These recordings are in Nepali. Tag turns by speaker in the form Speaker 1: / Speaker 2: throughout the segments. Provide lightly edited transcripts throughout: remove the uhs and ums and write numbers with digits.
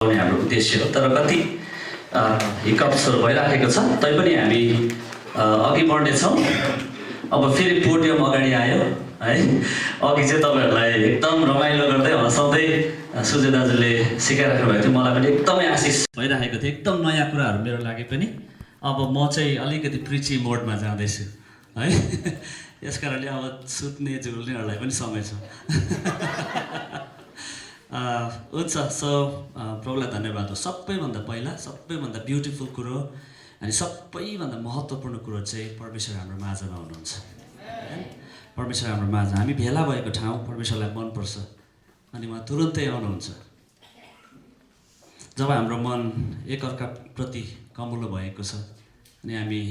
Speaker 1: हाम्रो उद्देश्य हो। तर कति हिकअप्सहरू भइराखेको छ, तैपनि हामी अघि बढ्नेछौँ। अब फेरि पोडियम अगाडि आयो है। अघि चाहिँ तपाईँहरूलाई एकदम रमाइलो गर्दै हँसाउँदै सुजय दाजुले सिकाइराख्नु भएको थियो। मलाई पनि एकदमै आशिष भइराखेको थियो, एकदम नयाँ कुराहरू मेरो लागि पनि। अब म चाहिँ अलिकति प्रिची मोडमा जाँदैछु है। यस कारणले अब सुत्ने झुल्नेहरूलाई पनि समय छ। हुन्छ। सो प्रभुलाई धन्यवाद हो। सबैभन्दा पहिला सबैभन्दा ब्युटिफुल कुरो अनि सबैभन्दा महत्त्वपूर्ण कुरो चाहिँ परमेश्वर हाम्रो माझमा हुनुहुन्छ। परमेश्वर हाम्रो माझ, हामी भेला भएको ठाउँ परमेश्वरलाई मनपर्छ अनि उहाँ तुरुन्तै आउनुहुन्छ। जब हाम्रो मन एकअर्काप्रति कमुलो भएको छ अनि हामी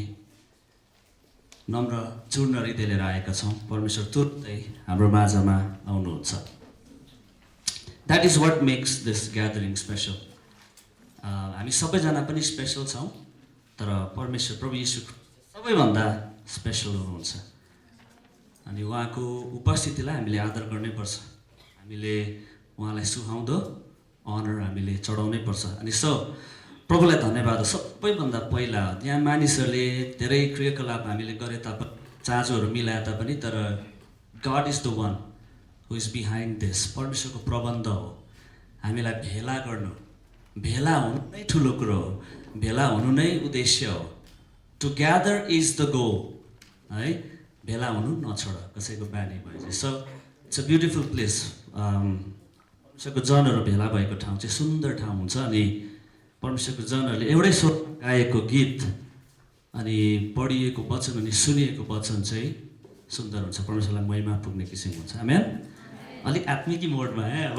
Speaker 1: नम्र चूर्ण हृदय लिएर आएका छौँ, परमेश्वर तुरुन्तै हाम्रो माझमा आउनुहुन्छ। That is what makes this gathering special. हामी सबैजना पनि स्पेसल छौँ, तर परमेश्वर प्रभु यीशु सबैभन्दा स्पेसल हुनुहुन्छ अनि उहाँको उपस्थितिलाई हामीले आदर गर्नैपर्छ। हामीले उहाँलाई सुहाउँदो अनर हामीले चढाउनै पर्छ। अनि सो प्रभुलाई धन्यवाद हो। सबैभन्दा पहिला यहाँ मानिसहरूले धेरै क्रियाकलाप हामीले गरे तापनि, चाँजोहरू मिलाए तापनि, तर God is the one who is behind this. परमेश्वरको प्रबन्ध हो हामीलाई भेला गर्नु। भेला हुनु नै ठुलो कुरो हो, भेला हुनु नै उद्देश्य हो। To gather is the goal है। भेला हुनु नछोड कसैको बानी भयो। So it's a beautiful place. परमेश्वरको जनहरू भेला भएको ठाउँ चाहिँ सुन्दर ठाउँ हुन्छ। अनि परमेश्वरको जनहरूले एउटै स्वर गाएको गीत अनि पढिएको वचन अनि सुनिएको वचन चाहिँ सुन्दर हुन्छ, परमेश्वरलाई महिमा पुग्ने किसिमको हुन्छ। आमेन। अलिक आत्मिकी मोडमा है। अब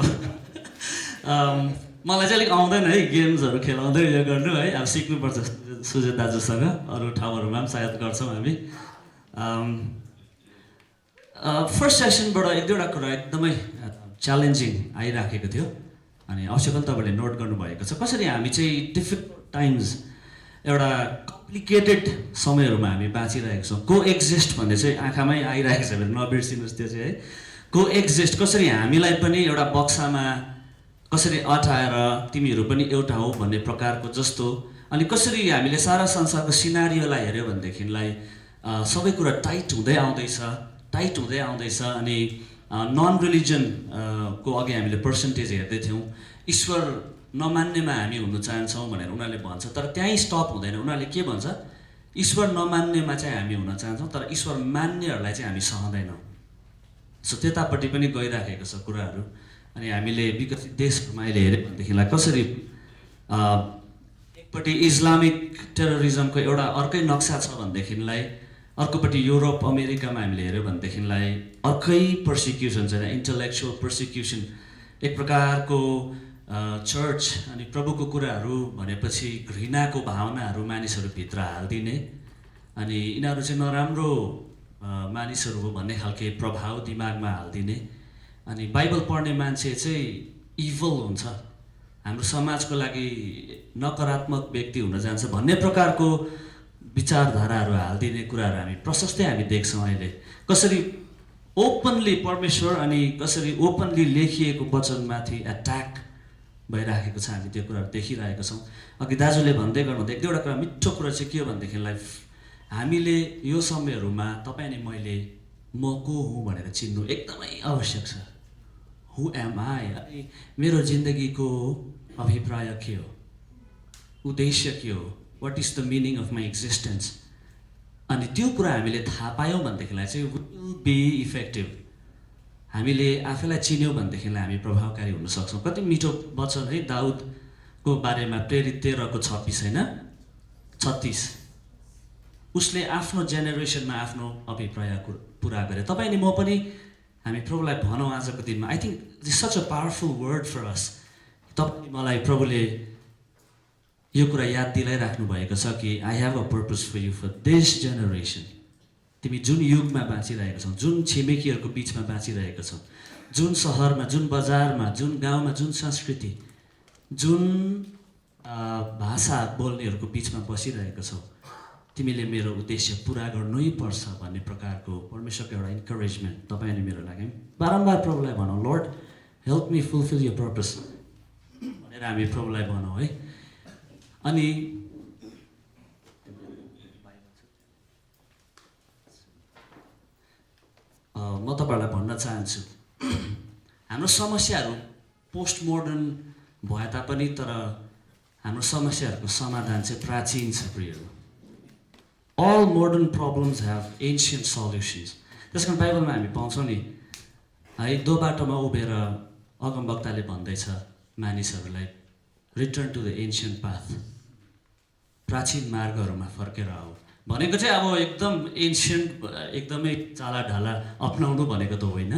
Speaker 1: मलाई चाहिँ अलिक आउँदैन है गेम्सहरू खेलाउँदै यो गर्नु है। अब सिक्नुपर्छ सुजय दाजुसँग। अरू ठाउँहरूमा पनि सायद गर्छौँ हामी। फर्स्ट सेसनबाट एक दुईवटा कुरा एकदमै च्यालेन्जिङ आइराखेको थियो अनि अवश्य पनि तपाईँले नोट गर्नुभएको छ। कसरी हामी चाहिँ डिफिकल्ट टाइम्स, एउटा कम्प्लिकेटेड समयहरूमा हामी बाँचिरहेको छौँ। को एक्जिस्ट भन्ने चाहिँ आँखामै आइरहेको छ भने नबिर्सिनुहोस् त्यो चाहिँ है। को एक्जिस्ट, कसरी हामीलाई पनि एउटा बक्सामा कसरी अटाएर तिमीहरू पनि एउटा हो भन्ने प्रकारको जस्तो, अनि कसरी हामीले सारा संसारको सिनारियोलाई हेऱ्यो भनेदेखिलाई सबै कुरा टाइट हुँदै आउँदैछ। अनि नन रिलिजन को अघि हामीले पर्सेन्टेज हेर्दै थियौँ। ईश्वर नमान्नेमा हामी हुन चाहन्छौँ भनेर उनीहरूले भन्छ, तर त्यहीँ स्टप हुँदैन। उनीहरूले के भन्छ, ईश्वर नमान्नेमा चाहिँ हामी हुन चाहन्छौँ, तर ईश्वर मान्नेहरूलाई चाहिँ हामी सहँदैनौँ। सो त्यतापट्टि पनि गइराखेको छ कुराहरू। अनि हामीले विकसित देशहरूमा अहिले हेऱ्यो भनेदेखिलाई कसरी एकपट्टि इस्लामिक टेरोरिजमको एउटा अर्कै नक्सा छ भनेदेखिलाई, अर्कोपट्टि युरोप अमेरिकामा हामीले हेऱ्यो भनेदेखिलाई अर्कै पर्सिक्युसन छ, इन्टलेक्चुअल पर्सिक्युसन। एक प्रकारको चर्च अनि प्रभुको कुराहरू भनेपछि घृणाको भावनाहरू मानिसहरूभित्र हालिदिने अनि यिनीहरू चाहिँ नराम्रो मानिसहरू हो भन्ने खालके प्रभाव दिमागमा हालिदिने। अनि बाइबल पढ्ने मान्छे चाहिँ इभल हुन्छ, हाम्रो समाजको लागि नकारात्मक व्यक्ति हुन जान्छ भन्ने प्रकारको विचारधाराहरू हालिदिने कुराहरू हामी प्रशस्तै हामी देख्छौँ अहिले। कसरी ओपनली परमेश्वर अनि कसरी ओपनली लेखिएको वचनमाथि एट्याक भइराखेको छ, हामी त्यो कुराहरू देखिरहेका छौँ। अघि दाजुले भन्दै गर्नुहुँदा एक दुईवटा कुरा मिठो कुरा चाहिँ के हो भनेदेखिलाई, हामीले यो समयहरूमा तपाईँ अनि मैले म को हुँ भनेर चिन्नु एकदमै आवश्यक छ। हु एम आई, मेरो जिन्दगीको अभिप्राय के हो, उद्देश्य के हो, what is the meaning of my existence. अनि त्यो कुरा हामीले थाहा पायौँ भनेदेखिलाई चाहिँ विल बी इफेक्टिभ। हामीले आफैलाई चिन्यौँ भनेदेखिलाई हामी प्रभावकारी हुन सक्छौँ। कति मिठो वचन है दाउदको बारेमा, प्रेरित 13:26 होइन 36। उसले आफ्नो जेनेरेसनमा आफ्नो अभिप्राय पुरा गरे। तपाईँ अनि म पनि हामी प्रभुलाई भनौँ आजको दिनमा। I think this such a powerful word for us. तपाईँ मलाई प्रभुले यो कुरा याद दिलाइराख्नु भएको छ कि I have a purpose for you for this generation. तिमी जुन युगमा बाँचिरहेको छौ, जुन छिमेकीहरूको बिचमा बाँचिरहेको छौ, जुन सहरमा, जुन बजारमा, जुन गाउँमा, जुन संस्कृति, जुन भाषा बोल्नेहरूको बिचमा बसिरहेको छौ, तिमीले मेरो उद्देश्य पुरा गर्नै पर्छ भन्ने प्रकारको परमेश्वरको एउटा इन्करेजमेन्ट तपाईँ अनि मेरो लागि। बारम्बार प्रभुलाई भनौँ, Lord help me fulfil your purpose भनेर हामी प्रभुलाई भनौँ है। अनि म तपाईँहरूलाई भन्न चाहन्छु हाम्रो समस्याहरू पोस्ट मोडर्न भए तापनि तर हाम्रो समस्याहरूको समाधान चाहिँ प्राचीन छ प्रियहरू। All modern problems have ancient solutions. त्यस कारण बाइबलमा हामी पाउँछौँ नि है, दो बाटोमा उभिएर अगमवक्ताले भन्दैछ मानिसहरूलाई, return to the ancient path, प्राचीन मार्गहरूमा फर्केर आऊ भनेको चाहिँ अब एकदम एन्सियन्ट एकदमै चाला ढाला अप्नाउनु भनेको त होइन,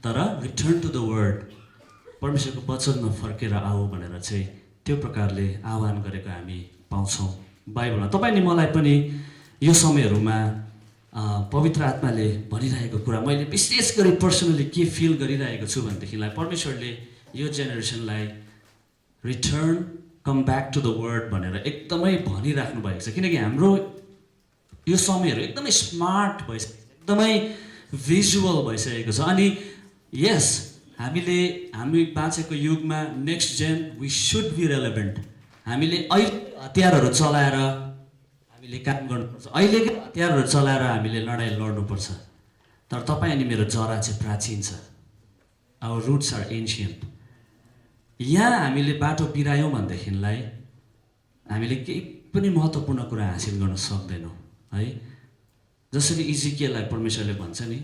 Speaker 1: तर रिटर्न टु द वर्ड, परमेश्वरको वचनमा फर्केर आऊ भनेर चाहिँ त्यो प्रकारले आह्वान गरेको हामी पाउँछौँ बाइबलमा। तपाईँ नि मलाई पनि यो समयहरूमा पवित्र आत्माले भनिरहेको कुरा मैले विशेष गरी पर्सनली के फिल गरिरहेको छु भनेदेखिलाई परमेश्वरले यो जेनेरेसनलाई return come back to the word भनेर एकदमै भनिराख्नु भएको छ। किनकि हाम्रो यो समयहरू एकदमै स्मार्ट भइसक्यो, एकदमै भिजुअल भइसकेको छ। अनि यस, हामी बाँचेको युगमा next gen we should be relevant. हामीले अहिले हतियारहरू चलाएर हामीले काम गर्नुपर्छ, अहिलेकै हतियारहरू चलाएर हामीले लडाइँ लड्नुपर्छ। तर तपाईँ अनि मेरो जरा चाहिँ प्राचीन छ, आवर रुट्स आर एन्सियन्ट। यहाँ हामीले बाटो बिरायौँ भनेदेखिलाई हामीले केही पनि महत्त्वपूर्ण कुरा हासिल गर्न सक्दैनौँ है। जसरी इजिकियललाई परमेश्वरले भन्छ नि,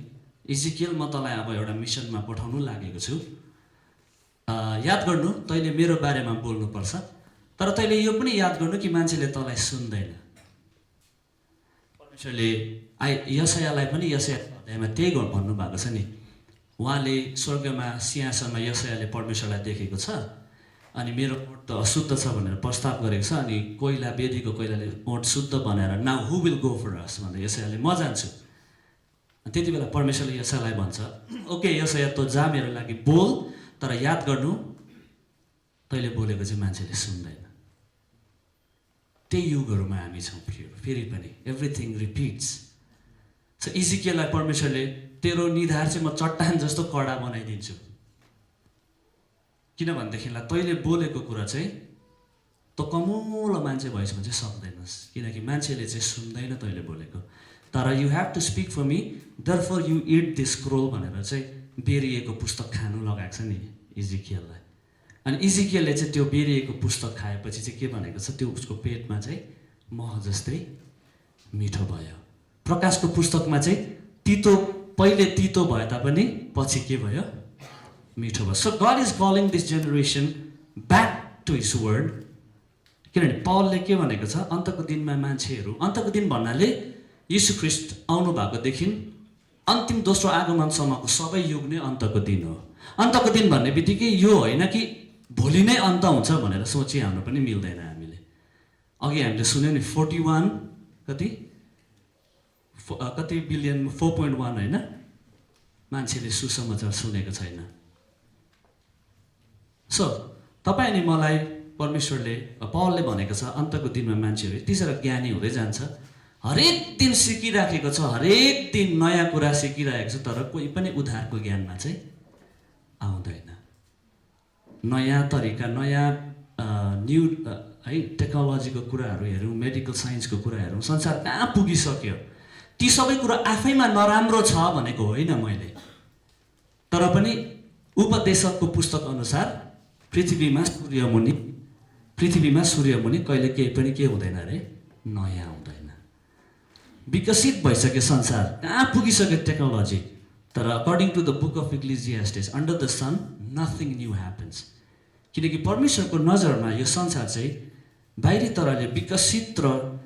Speaker 1: इजिकियल म तँलाई अब एउटा मिसनमा पठाउनु लागेको छु, याद गर्नु तैँले मेरो बारेमा बोल्नुपर्छ, तर तैँले यो पनि याद गर्नु कि मान्छेले तँलाई सुन्दैन। परमेश्वरले यशायालाई पनि यशाया अध्यायमा त्यही भन्नुभएको छ नि। उहाँले स्वर्गमा सिंहासनमा यशायाले परमेश्वरलाई देखेको छ, अनि मेरो ओठ त अशुद्ध छ भनेर प्रस्ताव गरेको छ। अनि कोइला, वेदीको कोइलाले ओठ शुद्ध बनाएर now who will go for us भनेर यशायाले म जान्छु। त्यति बेला परमेश्वरले यशायालाई भन्छ, ओके यशाया तँ जा मेरो लागि बोल, तर याद गर्नु तैँले बोलेको चाहिँ मान्छेले सुन्दैन। त्यही युगहरूमा हामी छौँ फेरि पनि, एभ्रिथिङ रिपिट्स। सो इजिकियललाई परमेश्वरले तेरो निधार चाहिँ म चट्टान जस्तो कडा बनाइदिन्छु, किनभनेदेखिलाई तैँले बोलेको कुरा चाहिँ त कमुलो मान्छे भएछ भने चाहिँ सक्दैनस्, किनकि मान्छेले चाहिँ सुन्दैन तैँले बोलेको। तर you have to speak for me, therefore you eat this scroll भनेर चाहिँ बेरिएको पुस्तक खानु लगाएको छ नि इजिकियललाई। अनि इजिकियलले चाहिँ त्यो बेरिएको पुस्तक खाएपछि चाहिँ के भनेको छ, त्यो उसको पेटमा चाहिँ मह जस्तै मिठो भयो। प्रकाशको पुस्तकमा चाहिँ तितो, पहिले तितो भए तापनि पछि के भयो, मिठो भयो। So God is calling this generation back to his word. किनभने पौलले के भनेको छ, अन्तको दिनमा मान्छेहरू, अन्तको दिन भन्नाले यीशु ख्रीष्ट आउनु भएकोदेखि अन्तिम दोस्रो आगमनसम्मको सबै युग नै अन्तको दिन हो। अन्तको दिन भन्ने बित्तिकै यो होइन कि भोलि नै अन्त हुन्छ भनेर सोचिहाल्नु पनि मिल्दैन। हामीले अघि हामीले सुन्यौँ नि 41 कति बिलियन 4.1 होइन, मान्छेले सुसमाचार सुनेको छैन। सो तपाईँ अनि मलाई परमेश्वरले, पौलले भनेको छ अन्तको दिनमा मान्छेहरू यति साह्रो ज्ञानी हुँदै जान्छ, हरेक दिन सिकिराखेको छ, हरेक दिन नयाँ कुरा सिकिरहेको छ, तर कोही पनि उद्धारको ज्ञानमा चाहिँ आउँदैन। नयाँ तरिका, नयाँ न्यू है टेक्नोलोजीको कुराहरू हेरौँ, मेडिकल साइन्सको कुरा हेरौँ, संसार कहाँ पुगिसक्यो। ती सबै कुरा आफैमा नराम्रो छ भनेको होइन मैले, तर पनि उपदेशकको पुस्तक अनुसार पृथ्वीमा सूर्यमुनि कहिले केही पनि के हुँदैन अरे, नयाँ हुँदैन। विकसित भइसक्यो संसार, कहाँ पुगिसक्यो टेक्नोलोजी, तर according to the book of Ecclesiastes, under the sun nothing new happens. किनकि परमेश्वरको नजरमा यो संसार चाहिँ बाहिरी तरहले विकसित र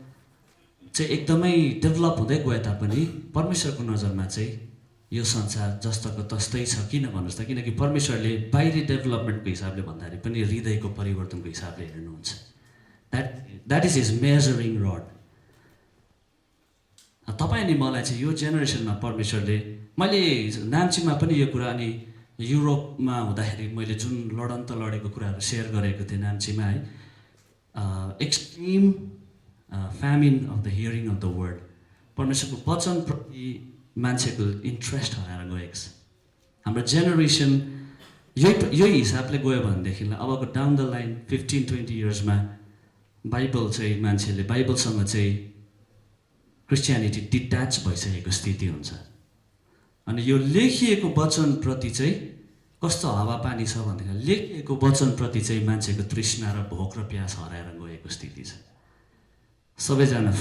Speaker 1: चाहिँ एकदमै डेभलप हुँदै गए तापनि परमेश्वरको नजरमा चाहिँ यो संसार जस्तोको तस्तै छ। किन भन्नुहोस् त, किनकि परमेश्वरले बाहिरी डेभलपमेन्टको हिसाबले भन्दाखेरि पनि हृदयको परिवर्तनको हिसाबले हेर्नुहुन्छ। That is his measuring rod. तपाईँ अनि मलाई चाहिँ यो जेनेरेसनमा परमेश्वरले, मैले नाम्चीमा पनि यो कुरा, अनि युरोपमा हुँदाखेरि मैले जुन लडन्त लडेको कुराहरू सेयर गरेको थिएँ नाम्चीमा है, extreme फ्यामिन of the hearing of the word, परमेश्वरको वचनप्रति मान्छेको इन्ट्रेस्ट हराएर गएको छ। हाम्रो जेनेरेसन यही हिसाबले गयो भनेदेखिलाई अबको डाउन द लाइन 15-20 इयर्समा बाइबल चाहिँ मान्छेले बाइबलसँग चाहिँ क्रिस्चियनिटी डिट्याच भइसकेको स्थिति हुन्छ। अनि यो लेखिएको वचनप्रति चाहिँ कस्तो हावापानी छ भनेदेखि लेखिएको वचनप्रति चाहिँ मान्छेको तृष्णा र भोक र प्यास हराएर गएको स्थिति छ। सबैजना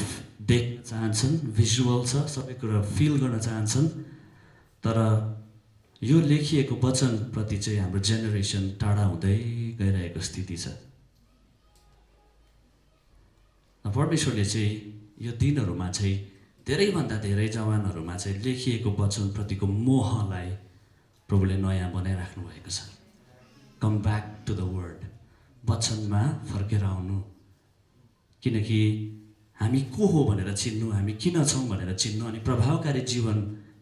Speaker 1: देख्न चाहन्छन्, भिजुअल छ, सबै कुरा फिल गर्न चाहन्छन्, तर यो लेखिएको वचनप्रति चाहिँ हाम्रो जेनेरेसन टाढा हुँदै गइरहेको स्थिति छ। परमेश्वरले चाहिँ यो दिनहरूमा चाहिँ धेरैभन्दा धेरै जवानहरूमा चाहिँ लेखिएको वचनप्रतिको मोहलाई प्रभुले नयाँ बनाइराख्नु भएको छ। Come back to the word, वचनमा फर्केर आउनु, किनकि हामी को हो भनेर चिन्नु, हामी किन छौँ भनेर चिन्नु, अनि प्रभावकारी जीवन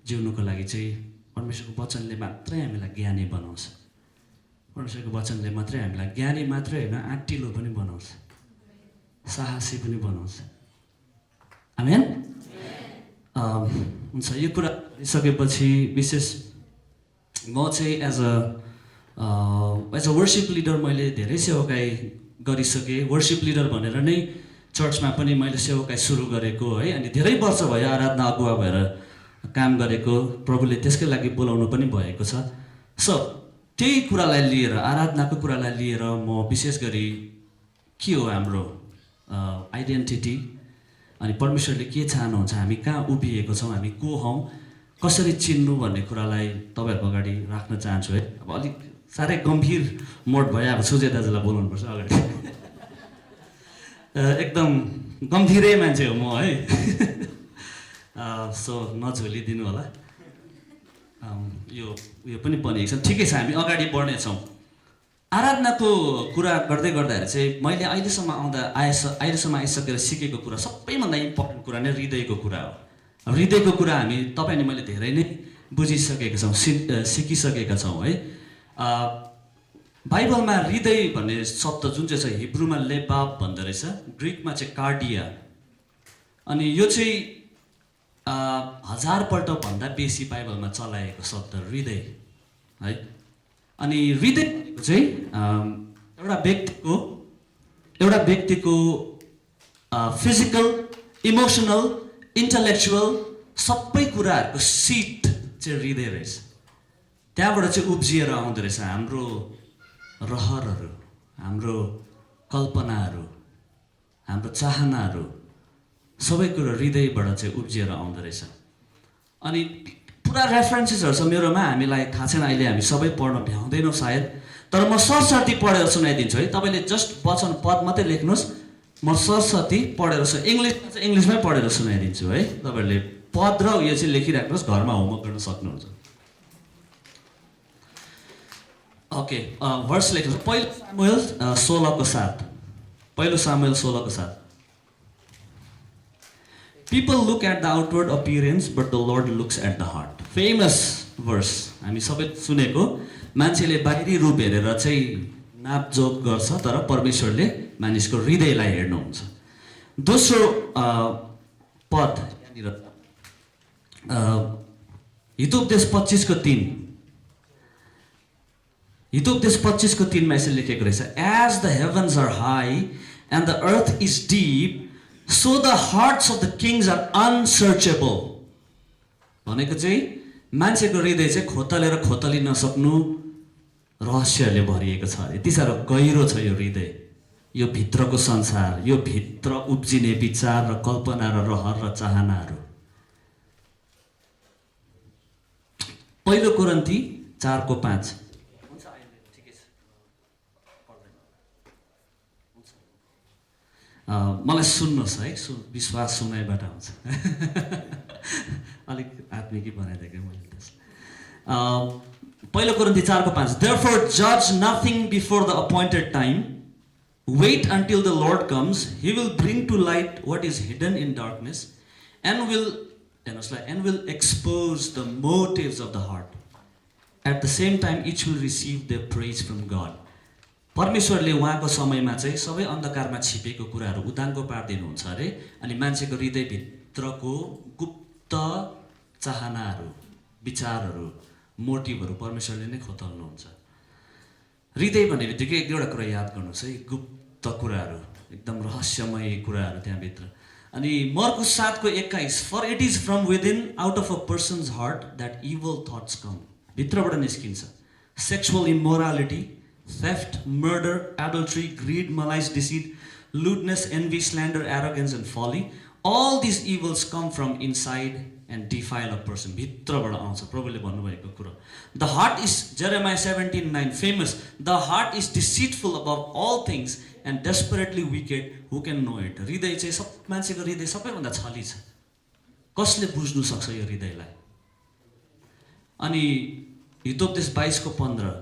Speaker 1: जिउनुको लागि चाहिँ परमेश्वरको वचनले मात्रै हामीलाई ज्ञानी बनाउँछ। परमेश्वरको वचनले मात्रै हामीलाई ज्ञानी मात्रै होइन, आँटिलो पनि बनाउँछ, साहसी पनि बनाउँछ। आमेन। हुन्छ, यो कुरा गरिसकेपछि विशेष म चाहिँ एज अ वर्सिप लिडर मैले धेरै सेवाकाई गरिसकेँ। वर्सिप लिडर भनेर नै चर्चमा पनि मैले सेवाकाई सुरु गरेको है। अनि धेरै वर्ष भयो आराधना अगुवा भएर काम गरेको, प्रभुले त्यसकै लागि बोलाउनु पनि भएको छ। सो त्यही कुरालाई लिएर, आराधनाको कुरालाई लिएर म विशेष गरी के हो हाम्रो आइडेन्टिटी, अनि परमेश्वरले के चाहनुहुन्छ, हामी कहाँ उभिएको छौँ, हामी को हौँ, कसरी चिन्नु भन्ने कुरालाई तपाईँहरूको अगाडि राख्न चाहन्छु है। अब अलिक साह्रै गम्भीर मोड भयो, अब सुजय दाजुलाई बोलाउनुपर्छ अगाडि। एकदम गम्भीरै मान्छे हो म है। सो नझोलिदिनु होला। यो पनि बनिएको छ, ठिकै छ, हामी अगाडि बढ्नेछौँ। आराधनाको कुरा गर्दै गर्दाखेरि चाहिँ मैले अहिलेसम्म आइसकेर सिकेको कुरा, सबैभन्दा इम्पोर्टेन्ट कुरा नै हृदयको कुरा हो। हृदयको कुरा हामी तपाईँ अनि मैले धेरै नै बुझिसकेका छौँ, सिकिसकेका छौँ है। बाइबलमा हृदय भन्ने शब्द जुन चाहिँ छ हिब्रूमा लेबाब भन्दो रहेछ, ग्रिकमा चाहिँ कार्डिया, अनि यो चाहिँ 1000 पल्टभन्दा बेसी बाइबलमा चलाएको शब्द हृदय है। अनि हृदय चाहिँ एउटा व्यक्तिको फिजिकल, इमोसनल, इन्टलेक्चुअल सबै कुराहरूको सिट चाहिँ हृदय रहेछ। त्यहाँबाट चाहिँ उब्जिएर आउँदो रहेछ हाम्रो रहरहरू, हाम्रो कल्पनाहरू, हाम्रो चाहनाहरू, सबै कुरो हृदयबाट चाहिँ उब्जिएर आउँदो रहेछ। अनि पुरा रेफरेन्सेसहरू छ मेरोमा, हामीलाई थाहा छैन, अहिले हामी सबै पढ्न भ्याउँदैनौँ सायद, तर म सरसर्ती पढेर सुनाइदिन्छु है। तपाईँले जस्ट वचन पद मात्रै लेख्नुहोस्, म सरसर्ती पढेर इङ्ग्लिसमै पढेर सुनाइदिन्छु है। तपाईँहरूले पद र उयो चाहिँ लेखिराख्नुहोस्, घरमा होमवर्क गर्न सक्नुहुन्छ। ओके, भर्स लेख्नुहोस्। पहिलो Samuel 16:7। People look at the outward appearance, but the Lord looks at the heart. Famous verse, हामी सबै सुनेको। मान्छेले बाहिरी रूप हेरेर चाहिँ नापजोक गर्छ, तर परमेश्वरले मानिसको हृदयलाई हेर्नुहुन्छ। दोस्रो पद यहाँनिर हितोपदेश 25:3, हितोपदेश 25:3मा यसरी लेखेको रहेछ, As the heavens are high and the earth is deep, so the hearts of the kings are unsearchable. भनेको चाहिँ मान्छेको हृदय चाहिँ खोतली नसक्नु रहस्यले भरिएको छ। यति साह्रो गहिरो छ यो हृदय, यो भित्रको संसार, यो भित्र उब्जिने विचार र कल्पना र रहर र चाहनाहरू। पहिलो कोरिन्थी 4:5। मलाई सुन्नुहोस् है, विश्वास सुनाइबाट आउँछ। अलिक आत्मिकी बनाइदिएको मैले। पहिलो कोरिन्थी 4:5, Therefore judge nothing before the appointed time. Wait until the Lord comes. He will bring to light what is hidden in darkness and will expose the motives of the heart. At the same time, each will receive their praise from God. परमेश्वरले उहाँको समयमा चाहिँ सबै अन्धकारमा छिपेको कुराहरू उदाङ्गो पारिदिनुहुन्छ अरे, अनि मान्छेको हृदयभित्रको गुप्त चाहनाहरू, विचारहरू, मोटिभहरू परमेश्वरले नै खोतल्नुहुन्छ। हृदय भन्ने बित्तिकै एक दुईवटा कुरा याद गर्नुहोस् है, गुप्त कुराहरू, एकदम रहस्यमय कुराहरू त्यहाँभित्र। अनि मर्कुस 7:21, for it is from within out of a person's heart that evil thoughts come, भित्रबाट निस्किन्छ। Sexual immorality, theft, murder, adultery, greed, malice, deceit, lewdness, envy, slander, arrogance and folly, all these evils come from inside and defile a person. भित्रबाट आउँछ प्रभुले भन्नुभएको कुरा। The heart is, Jeremiah 17:9 famous, the heart is deceitful above all things and desperately wicked, who can know it? हृदय चाहिँ सब मान्छेको हृदय सबैभन्दा छली छ, कसले बुझ्नु सक्छ यो हृदयलाई? अनि हितोपदेश 22:15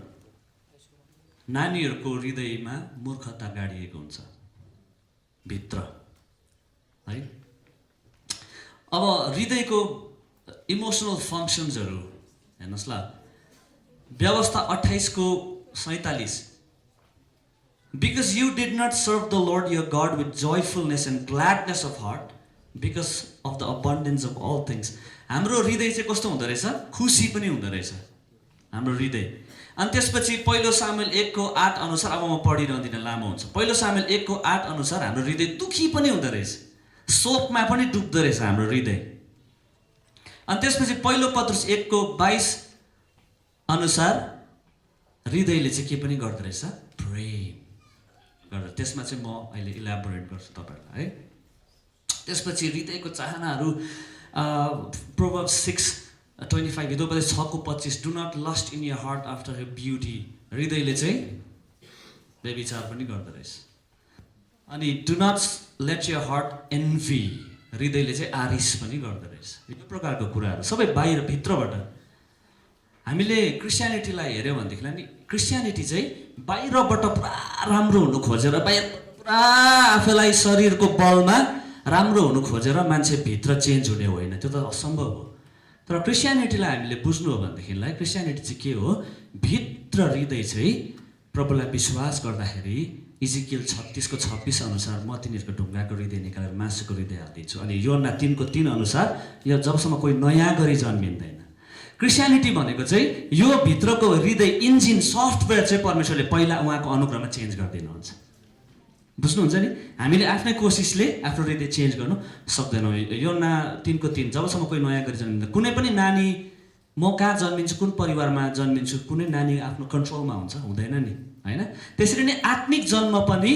Speaker 1: नानीहरूको हृदयमा मूर्खता गाडिएको हुन्छ भित्र है। अब हृदयको इमोसनल फङ्सन्सहरू हेर्नुहोस् ल, व्यवस्था 28:47, because you did not serve the Lord your God with joyfulness and gladness of heart because of the abundance of all things. हाम्रो हृदय चाहिँ कस्तो हुँदो रहेछ? खुसी पनि हुँदो रहेछ हाम्रो हृदय। अनि त्यसपछि पहिलो सामुएल 1:8 अनुसार, अब म पढिरहँदिनँ लामो हुन्छ, पहिलो सामुएल 1:8 अनुसार हाम्रो हृदय दुखी पनि हुँदो रहेछ, शोकमा पनि डुब्दो रहेछ हाम्रो हृदय। अनि त्यसपछि पहिलो पत्रुस 1:22 अनुसार हृदयले चाहिँ के पनि गर्दो रहेछ? प्रेम गर्दो। त्यसमा चाहिँ म अहिले इलाबोरेट गर्छु तपाईँहरूलाई है। त्यसपछि हृदयको चाहनाहरू, प्रोभर्ब्स 6:25, हितोपदेश 6:25, do not lust in your heart after your beauty, हृदयले चाहिँ व्यभिचार पनि गर्दो रहेछ। अनि do not let your heart envy, हृदयले चाहिँ आरिस पनि गर्दो रहेछ। यो प्रकारको कुराहरू सबै बाहिर भित्रबाट। हामीले क्रिस्चियनिटीलाई हेऱ्यौँ भनेदेखिलाई नि, क्रिस्चियनिटी चाहिँ बाहिरबाट पुरा राम्रो हुनु खोजेर, बाहिर पुरा आफैलाई शरीरको बलमा राम्रो हुनु खोजेर मान्छे भित्र चेन्ज हुने होइन, त्यो त असम्भव हो। तर क्रिस्चियनिटीलाई हामीले बुझ्नु हो भनेदेखिलाई, क्रिस्चियनिटी चाहिँ के हो? भित्र हृदय चाहिँ प्रभुलाई विश्वास गर्दाखेरि इजिकियल 36:26 अनुसार म तिनीहरूको ढुङ्गाको हृदय निकालेर मासुको हृदय हालिदिन्छु। अनि योना 3:3 अनुसार यो जबसम्म कोही नयाँ गरी जन्मिँदैन। क्रिस्चियनिटी भनेको चाहिँ यो भित्रको हृदय इन्जिन, सफ्टवेयर चाहिँ परमेश्वरले पहिला उहाँको अनुग्रहमा चेन्ज गरिदिनुहुन्छ। बुझ्नुहुन्छ नि? हामीले आफ्नै कोसिसले आफ्नो हृदय चेन्ज गर्नु सक्दैनौँ। योना 3:3, जबसम्म कोही नयाँ गरी जन्मिँदैन। कुनै पनि नानी, म कहाँ जन्मिन्छु, कुन परिवारमा जन्मिन्छु, कुनै नानी आफ्नो कन्ट्रोलमा हुन्छ? हुँदैन नि, होइन? त्यसरी नै आत्मिक जन्म पनि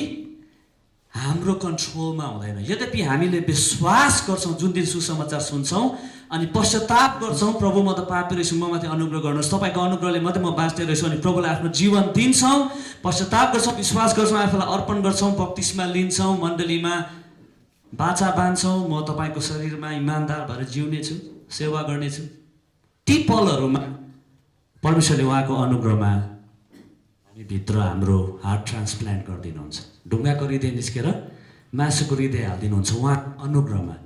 Speaker 1: हाम्रो कन्ट्रोलमा हुँदैन। यद्यपि हामीले विश्वास गर्छौँ, जुन दिन सुसमाचार सुन्छौँ अनि पश्चाताप गर्छौँ, प्रभु म त पापी रहेछु, म माथि अनुग्रह गर्नुहोस्, तपाईँको अनुग्रहले मात्रै म बाँच्ने रहेछु, अनि प्रभुलाई आफ्नो जीवन दिन्छौँ, पश्चाताप गर्छौँ, विश्वास गर्छौँ, आफूलाई अर्पण गर्छौँ, बप्तिस्मा लिन्छौँ, मण्डलीमा बाचा बाँध्छौँ, म तपाईँको शरीरमा इमान्दार भएर जिउनेछु, सेवा गर्नेछु। ती पलहरूमा परमेश्वरले उहाँको अनुग्रहमा हामी भित्र हाम्रो हार्ट ट्रान्सप्लान्ट गरिदिनुहुन्छ, ढुङ्गाको हृदय निस्केर मासुको हृदय हालिदिनुहुन्छ उहाँ अनुग्रहमा।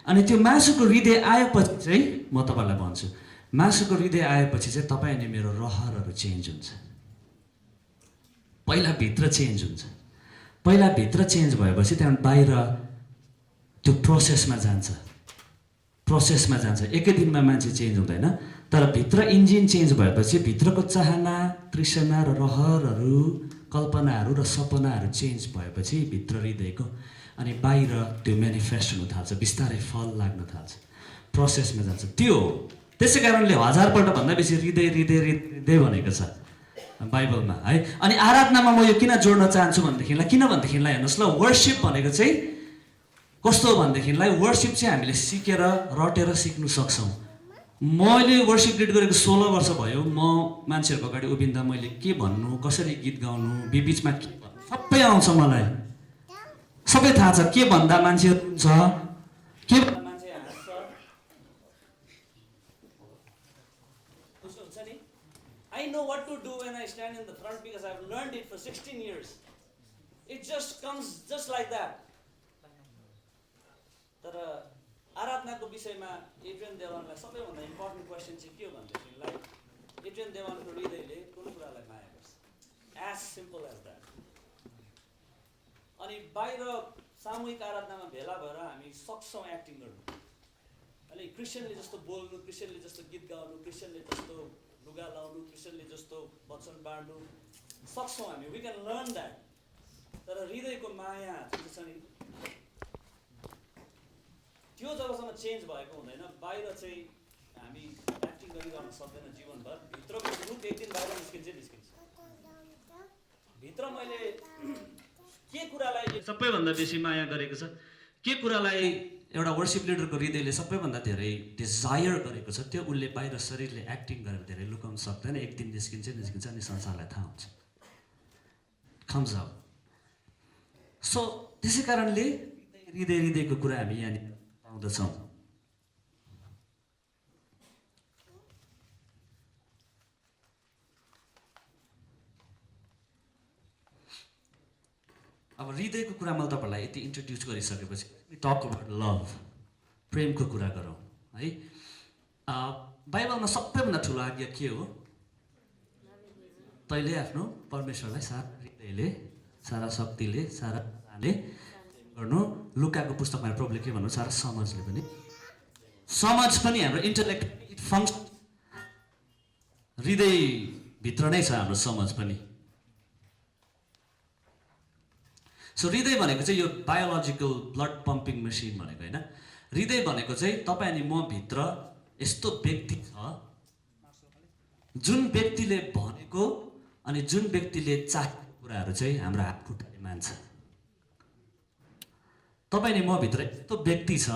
Speaker 1: अनि त्यो मासुको हृदय आएपछि चाहिँ म तपाईँलाई भन्छु, मासुको हृदय आएपछि चाहिँ तपाईँ अनि मेरो रहरहरू चेन्ज हुन्छ। पहिला भित्र चेन्ज हुन्छ, पहिला भित्र चेन्ज भएपछि त्यहाँबाट बाहिर त्यो प्रोसेसमा जान्छ। एकै दिनमा मान्छे चेन्ज हुँदैन, तर भित्र इन्जिन चेन्ज भएपछि भित्रको चाहना, तृष्णा र रहरहरू, कल्पनाहरू र सपनाहरू चेन्ज भएपछि भित्र हृदयको, अनि बाहिर त्यो मेनिफेस्ट हुन थाल्छ, बिस्तारै फल लाग्न थाल्छ, प्रोसेसमा जान्छ। त्यो त्यसै कारणले 1000 पल्ट भन्दा बेसी हृदय हृदय हृदय भनेको छ बाइबलमा है। अनि आराधनामा म यो किन जोड्न चाहन्छु भनेदेखिलाई, हेर्नुहोस् ल, वर्सिप भनेको चाहिँ कस्तो हो भनेदेखिलाई, वर्सिप चाहिँ हामीले सिकेर रटेर सिक्नु सक्छौँ। मैले वर्सिप लिड गरेको 16 वर्ष भयो। म मान्छेहरूको अगाडि उभिँदा मैले के भन्नु, कसरी गीत गाउनु, बिचमा के भन्नु, सबै आउँछ मलाई, सबै थाहा छ। के भन्दा मान्छे हुन्छ, के भन्दा मान्छे हाँस्छ, हुन्छ नि। I know what to do when I stand in the front because I've learned it for 16 years. It just comes just like that. तर आराधनाको विषयमा एड्रिन देवानलाई सबैभन्दा इम्पोर्टेन्ट क्वेसन चाहिँ के हो भनेदेखिलाई, एड्रिन देवानको हृदयले कुन कुरालाई माया गर्छ? As simple as that. अनि बाहिर सामूहिक आराधनामा भेला भएर हामी सक्छौँ एक्टिङ गर्नु, अनि क्रिस्चियनले जस्तो बोल्नु, क्रिस्चियनले जस्तो गीत गाउनु, क्रिस्चियनले जस्तो लुगा लाउनु, क्रिस्चियनले जस्तो वचन बाँड्नु, सक्छौँ हामी, वी क्यान लर्न द्याट। तर हृदयको माया जुन चाहिँ छ नि, त्यो जबसम्म चेन्ज भएको हुँदैन, बाहिर चाहिँ हामी एक्टिङ गरिरहन सक्दैन जीवनभर। भित्रको रुख एक दिन बाहिर निस्किन्छ। भित्र मैले के कुरालाई सबैभन्दा बेसी माया गरेको छ, के कुरालाई एउटा वर्सिप लिडरको हृदयले सबैभन्दा धेरै डिजायर गरेको छ, त्यो उसले बाहिर शरीरले एक्टिङ गरेर धेरै लुकाउन सक्दैन। एक दिन निस्किन्छ अनि संसारलाई थाहा हुन्छ, कम्स आउट। सो त्यसै कारणले हृदयको कुरा हामी यहाँनिर पाउँदछौँ। अब हृदयको कुरा मैले तपाईँलाई यति इन्ट्रोड्युस गरिसकेपछि टक अबाउट लभ, प्रेमको कुरा गरौँ है। बाइबलमा सबैभन्दा ठुलो आज्ञा के हो? तैँले आफ्नो परमेश्वरलाई सारा हृदयले, सारा शक्तिले, सारा प्राणले गर्नु। लुकाको पुस्तकमा प्रभुले के भन्नु? सारा समझले पनि, समझ पनि हाम्रो इन्टेलेक्ट इट फङ्सन, हृदयभित्र नै छ हाम्रो समझ पनि। सो हृदय भनेको चाहिँ यो बायोलोजिकल ब्लड पम्पिङ मेसिन भनेको होइन। हृदय भनेको चाहिँ तपाईँ अनि म भित्र यस्तो व्यक्ति छ जुन व्यक्तिले भनेको अनि जुन व्यक्तिले चाहेको कुराहरू चाहिँ हाम्रो हात खुट्टाले मान्छ। तपाईँ अनि म भित्र यस्तो व्यक्ति छ,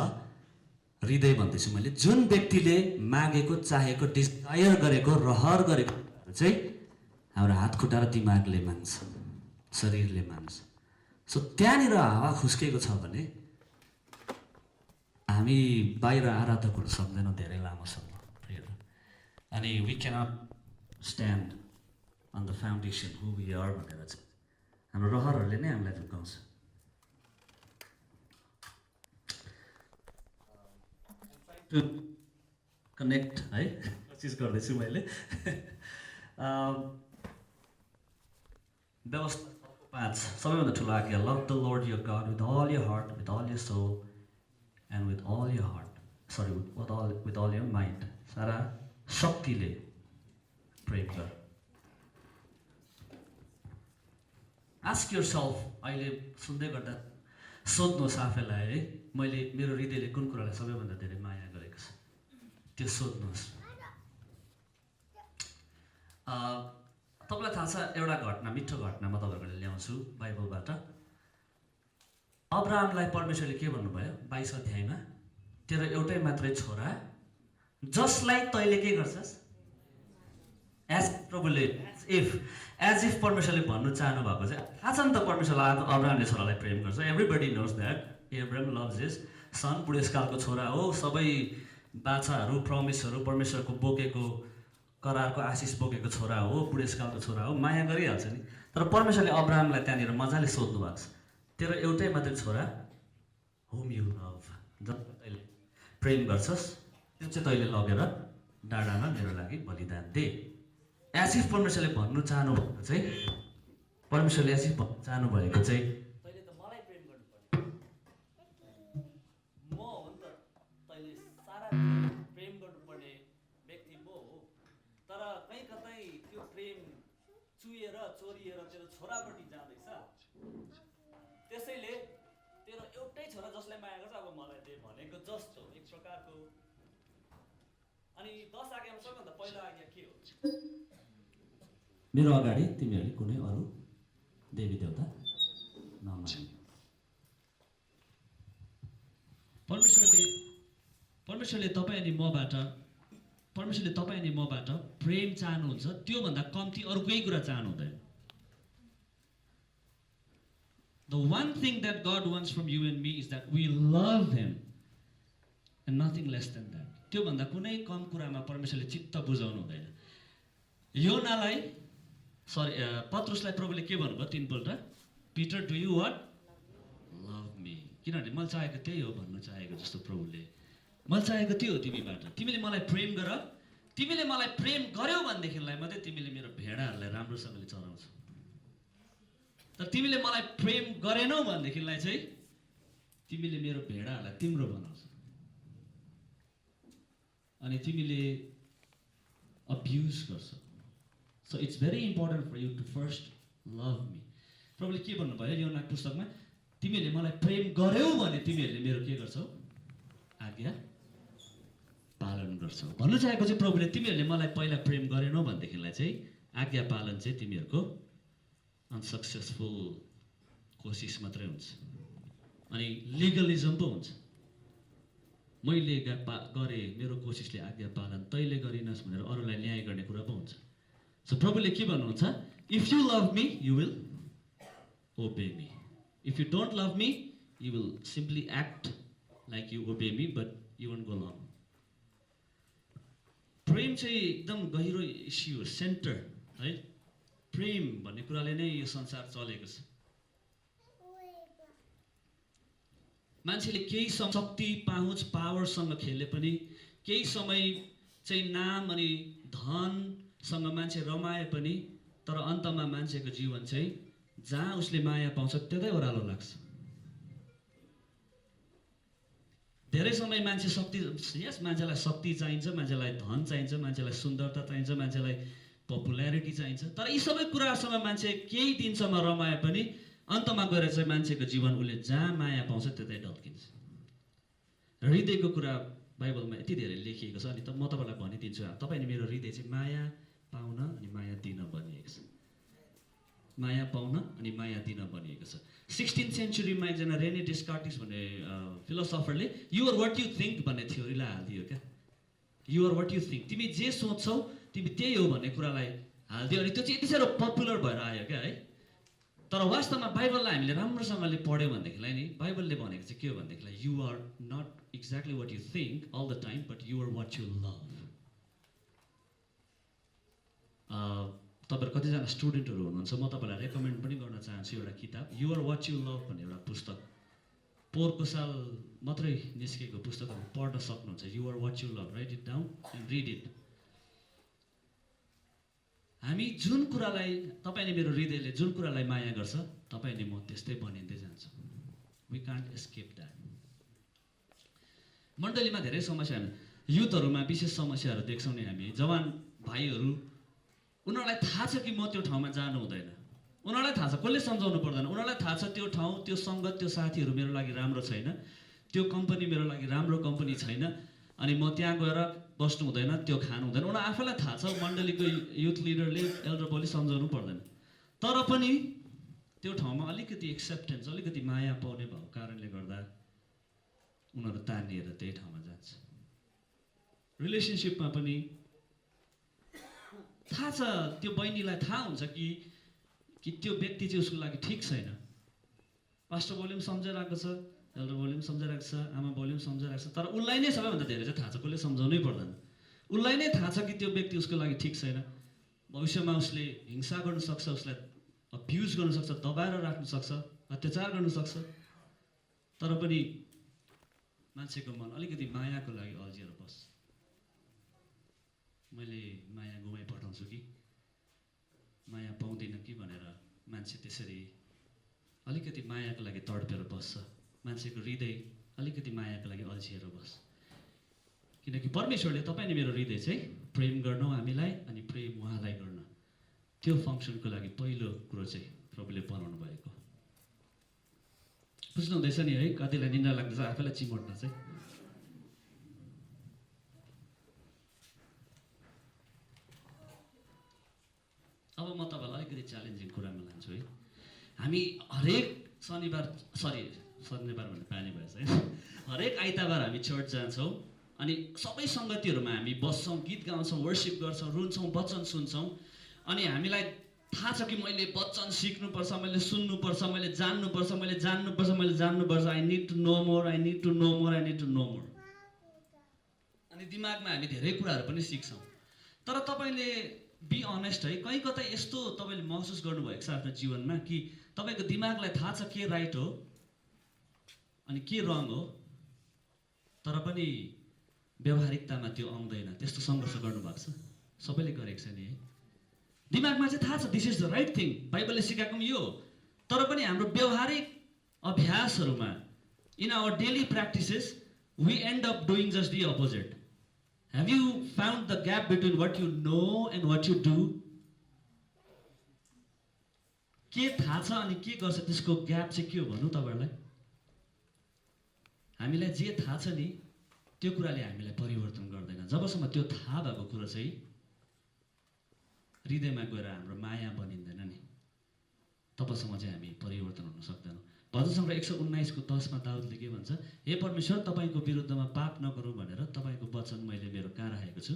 Speaker 1: हृदय भन्दैछु मैले, जुन व्यक्तिले मागेको, चाहेको, डिजायर गरेको, रहर गरेको कुराहरू चाहिँ हाम्रो हात खुट्टा र दिमागले मान्छ, शरीरले मान्छ। सो त्यहाँनिर हावा खुस्केको छ भने हामी बाहिर आराधक हुन सक्दैनौँ धेरै लामोसम्म। अनि we cannot stand on the foundation who we are भनेर चाहिँ हाम्रो रहरहरूले नै हामीलाई झुकाउँछ। टु कनेक्ट है, कोसिस गर्दैछु मैले। व्यवस्था 5 सबैभन्दा ठुलो आज्ञा, love the Lord your God with all your heart, with all your soul and with all your heart, sorry with all your mind. सारा शक्तिले प्रेम गर। आस्क योर सेल्फ, अहिले सुन्दै गर्दा सोध्नुहोस् आफैलाई है, मैले मेरो हृदयले कुन कुरालाई सबैभन्दा धेरै माया गरेको छ, त्यो सोध्नुहोस्। तपाईँलाई थाहा छ एउटा घटना, मिठो घटना म तपाईँहरूको ल्याउँछु बाइबलबाट। अब्राहमलाई परमेश्वरले के भन्नुभयो 22 अध्यायमा? तेरो एउटै मात्रै छोरा जसलाई तैँले के गर्छस्, एज प्रभुले एज इफ परमेश्वरले भन्नु चाहनु भएको चाहिँ थाहा छ नि त, परमेश्वरलाई अब्राहमले छोरालाई प्रेम गर्छ। Everybody knows that Abraham loves his son. बुढेसकालको छोरा हो, सबै बाछाहरू प्रमिसहरू परमेश्वरको बोकेको, करारको आशिष बोकेको छोरा हो, बुढेसकालको छोरा हो, माया गरिहाल्छ नि। तर परमेश्वरले अब्राहमलाई त्यहाँनिर मजाले सोध्नु भएको छ, तेरो एउटै मात्रै छोरा होम यु लभ, जसलाई तैँले प्रेम गर्छस्, त्यो चाहिँ तैँले लगेर डाँडामा मेरो लागि बलिदान दे। एज इफ परमेश्वरले भन्नु चाहनु भएको चाहिँ, परमेश्वरले एज इफ भन्नु चाहनु भएको चाहिँ तैँले त मलाई प्रेम गर्नुपर्ने, म हो नि त, तैँले सारा प्रेम गर्नुपर्ने व्यक्ति म हो। तर कहीँ कतै त्यो प्रेम चुहिएर चोरिएर तेरो छोरापट्टि जाँदैछ। त्यसैले तेरो एउटै छोरा जसलाई माया गर्छ अब मलाई दे भनेको जस्तो एक प्रकारको। अनि 10 आज्ञामा सबैभन्दा पहिलो आज्ञा के हो? मेरो अगाडि तिमीहरूले कुनै अरू देवी देवता नमान्नु। परमेश्वरले तपाईँ अनि मबाट प्रेम चाहनुहुन्छ, त्योभन्दा कम्ती अरू केही कुरा चाहनु हुँदैन। The one thing that God wants from you and me is that we love Him and nothing less than that. त्योभन्दा कुनै कम कुरामा परमेश्वरले चित्त बुझाउनु हुँदैन। योनालाई पत्रुसलाई प्रभुले के भन्नुभयो 3 पल्ट? Peter do you what? Love me. किनभने मैले चाहेको त्यही हो भन्नु चाहेको जस्तो प्रभुले, मैले चाहेको त्यो हो तिमीबाट, तिमीले मलाई प्रेम गर। तिमीले मलाई प्रेम गर्यौ भनेदेखिलाई मात्रै तिमीले मेरो भेडाहरूलाई राम्रोसँगले चराउँछौ। तर तिमीले मलाई प्रेम गरेनौ भनेदेखिलाई चाहिँ तिमीले मेरो भेडाहरूलाई तिम्रो बनाउँछौ अनि तिमीले अब्युज गर्छौ। So it's very important for you to first love me. प्रभुले के भन्नुभयो योना पुस्तकमा, तिमीहरूले मलाई प्रेम गर्यौ भने तिमीहरूले मेरो के गर्छौ, आज्ञा पालन गर्छौ। भन्नु चाहेको चाहिँ प्रभुले तिमीहरूले मलाई पहिला प्रेम गरेनौ भनेदेखिलाई चाहिँ आज्ञा पालन चाहिँ तिमीहरूको अनसक्सेसफुल कोसिस मात्रै हुन्छ, अनि लिगलिजम पो हुन्छ। मैले गरेँ, मेरो कोसिसले आज्ञा पालन तैँले गरिनस् भनेर अरूलाई न्याय गर्ने कुरा पो हुन्छ। सो प्रभुले के भन्नुहुन्छ, if you love me you will obey me, if you don't love me you will simply act like you obey me but you won't go long. प्रेम चाहिँ एकदम गहिरो इस्यु, सेन्टर है। प्रेम भन्ने कुराले नै यो संसार चलेको छ। मान्छेले केही शक्ति पहुँच पावरसँग खेले पनि, केही समय चाहिँ नाम अनि धनसँग मान्छे रमाए पनि, तर अन्तमा मान्छेको जीवन चाहिँ जहाँ उसले माया पाउँछ त्यतै ओह्रालो लाग्छ। धेरै समय मान्छे शक्ति, यस मान्छेलाई शक्ति चाहिन्छ, मान्छेलाई धन चाहिन्छ, मान्छेलाई सुन्दरता चाहिन्छ, मान्छेलाई पपुल्यारिटी चाहिन्छ, तर यी सबै कुराहरूसँग मान्छे केही दिनसम्म रमाए पनि अन्तमा गएर चाहिँ मान्छेको जीवन उसले जहाँ माया पाउँछ त्यतै ढल्किन्छ। हृदयको कुरा बाइबलमा यति धेरै लेखिएको छ। अनि त म तपाईँलाई भनिदिन्छु, तपाईँले मेरो हृदय चाहिँ माया पाउन अनि माया दिन बनिएको छ, माया पाउन अनि माया दिन बनिएको छ। 16th सेन्चुरीमा एकजना रेने डेस्कार्टिस भन्ने फिलोसफरले युआर वाट यु थिङ्क भन्ने थ्योरीलाई हालिदियो क्या। युआर वाट यु थिङ्क, तिमी जे सोच्छौ तिमी त्यही हो भन्ने कुरालाई हालिदियो। अनि त्यो चाहिँ यति साह्रो पपुलर भएर आयो क्या है। तर वास्तवमा बाइबललाई हामीले राम्रोसँगले पढ्यौँ भनेदेखिलाई नि, बाइबलले भनेको चाहिँ के हो भनेदेखिलाई, you are not exactly what you think all the time but you are what you love. तपाईँहरू कतिजना स्टुडेन्टहरू हुनुहुन्छ, म तपाईँलाई रेकमेन्ड पनि गर्न चाहन्छु एउटा किताब, you are what you love भन्ने एउटा पुस्तक। पोहोरको साल मात्रै निस्केको पुस्तकहरू पढ्न सक्नुहुन्छ। You are what you love, write it down and read it. हामी जुन कुरालाई, तपाईँले मेरो हृदयले जुन कुरालाई माया गर्छ, तपाईँले म त्यस्तै बनिँदै जान्छु। We can't escape that. मण्डलीमा धेरै समस्याहरू, युथहरूमा विशेष समस्याहरू देख्छौँ नि हामी। जवान भाइहरू, उनीहरूलाई थाहा छ कि म त्यो ठाउँमा जानु हुँदैन, उनीहरूलाई थाहा छ, कसले सम्झाउनु पर्दैन, उनीहरूलाई थाहा छ त्यो ठाउँ, त्यो सङ्गत, त्यो साथीहरू मेरो लागि राम्रो छैन, त्यो कम्पनी मेरो लागि राम्रो कम्पनी छैन, अनि म त्यहाँ गएर बस्नु हुँदैन, त्यो खानु हुँदैन। उनीहरू आफैलाई थाहा छ, मण्डलीको युथ लिडरले, एल्डर बोली सम्झाउनु पर्दैन। तर पनि त्यो ठाउँमा अलिकति एक्सेप्टेन्स, अलिकति माया पाउने भएको कारणले गर्दा उनीहरू तानिएर त्यही ठाउँमा जान्छ। रिलेसनसिपमा पनि थाहा छ, त्यो बहिनीलाई थाहा हुन्छ कि त्यो व्यक्ति चाहिँ उसको लागि ठिक छैन। पास्टर बोले पनि सम्झाइरहेको छ, एल्डर बोले पनि सम्झाइरहेको छ, आमा बोले पनि सम्झाइरहेको छ, तर उसलाई नै सबैभन्दा धेरै चाहिँ थाहा छ, कसले सम्झाउनै पर्दैन। उसलाई नै थाहा छ कि त्यो व्यक्ति उसको लागि ठिक छैन। भविष्यमा उसले हिंसा गर्न सक्छ, उसलाई अब्युज गर्न सक्छ, दबाएर राख्न सक्छ, अत्याचार गर्न सक्छ। तर पनि मान्छेको मन अलिकति मायाको लागि अल्झिएर बस्छ। मैले माया गुमाइ पठाउँछु कि माया पाउँदिनँ कि भनेर मान्छे त्यसरी अलिकति मायाको लागि तडपेर बस्छ। मान्छेको हृदय अलिकति मायाको लागि अल्झिएर बस्छ। किनकि परमेश्वरले तपाईँले मेरो हृदय चाहिँ प्रेम गर्नु हामीलाई, अनि प्रेम उहाँलाई गर्न, त्यो फङ्सनको लागि पहिलो कुरो चाहिँ प्रभुले बनाउनु भएको। बुझ्नुहुँदैछ नि है, कतिलाई निन्द्रा लाग्दैछ आफैलाई चिमोट्न चाहिँ। अब म तपाईँलाई अलिकति च्यालेन्जिङ कुरामा लान्छु है। हामी हरेक शनिबार भन्ने पानी भएछ है, हरेक आइतबार हामी चर्च जान्छौँ, अनि सबै सङ्गतिहरूमा हामी बस्छौँ, गीत गाउँछौँ, वर्सिप गर्छौँ, रुन्छौँ, वचन सुन्छौँ। अनि हामीलाई थाहा छ कि मैले वचन सिक्नुपर्छ, मैले सुन्नुपर्छ, मैले जान्नुपर्छ, मैले जान्नुपर्छ, मैले जान्नुपर्छ। I need to know more, I need to know more, I need to know more. अनि दिमागमा हामी धेरै कुराहरू पनि सिक्छौँ। तर तपाईँले बी अनेस्ट है, कहीँ कतै यस्तो तपाईँले महसुस गर्नुभएको छ आफ्नो जीवनमा कि तपाईँको दिमागलाई थाहा छ के राइट हो अनि के रङ हो, तर पनि व्यवहारिकतामा त्यो आउँदैन, त्यस्तो सङ्घर्ष गर्नुभएको छ? सबैले गरेको छ नि है। दिमागमा चाहिँ थाहा छ this is the right thing, बाइबलले सिकाएको पनि यो, तर पनि हाम्रो व्यवहारिक अभ्यासहरूमा, in our daily practices, we end up doing just the opposite. Have you found the gap between what you know and what you do? के थाहा छ अनि के गर्छ त्यसको ग्याप चाहिँ के हो भन्नु तपाईँहरूलाई? हामीलाई जे थाहा छ नि त्यो कुराले हामीलाई परिवर्तन गर्दैन। जबसम्म त्यो थाहा भएको कुरा चाहिँ हृदयमा गएर हाम्रो माया बनिँदैन नि, तबसम्म चाहिँ हामी परिवर्तन हुन सक्दैनौँ। भजन सङ्ग्रह 119 को 10 मा दाउदले के भन्छ? हे परमेश्वर, तपाईँको विरुद्धमा पाप नगरौँ भनेर तपाईँको वचन मैले मेरो कहाँ राखेको छु?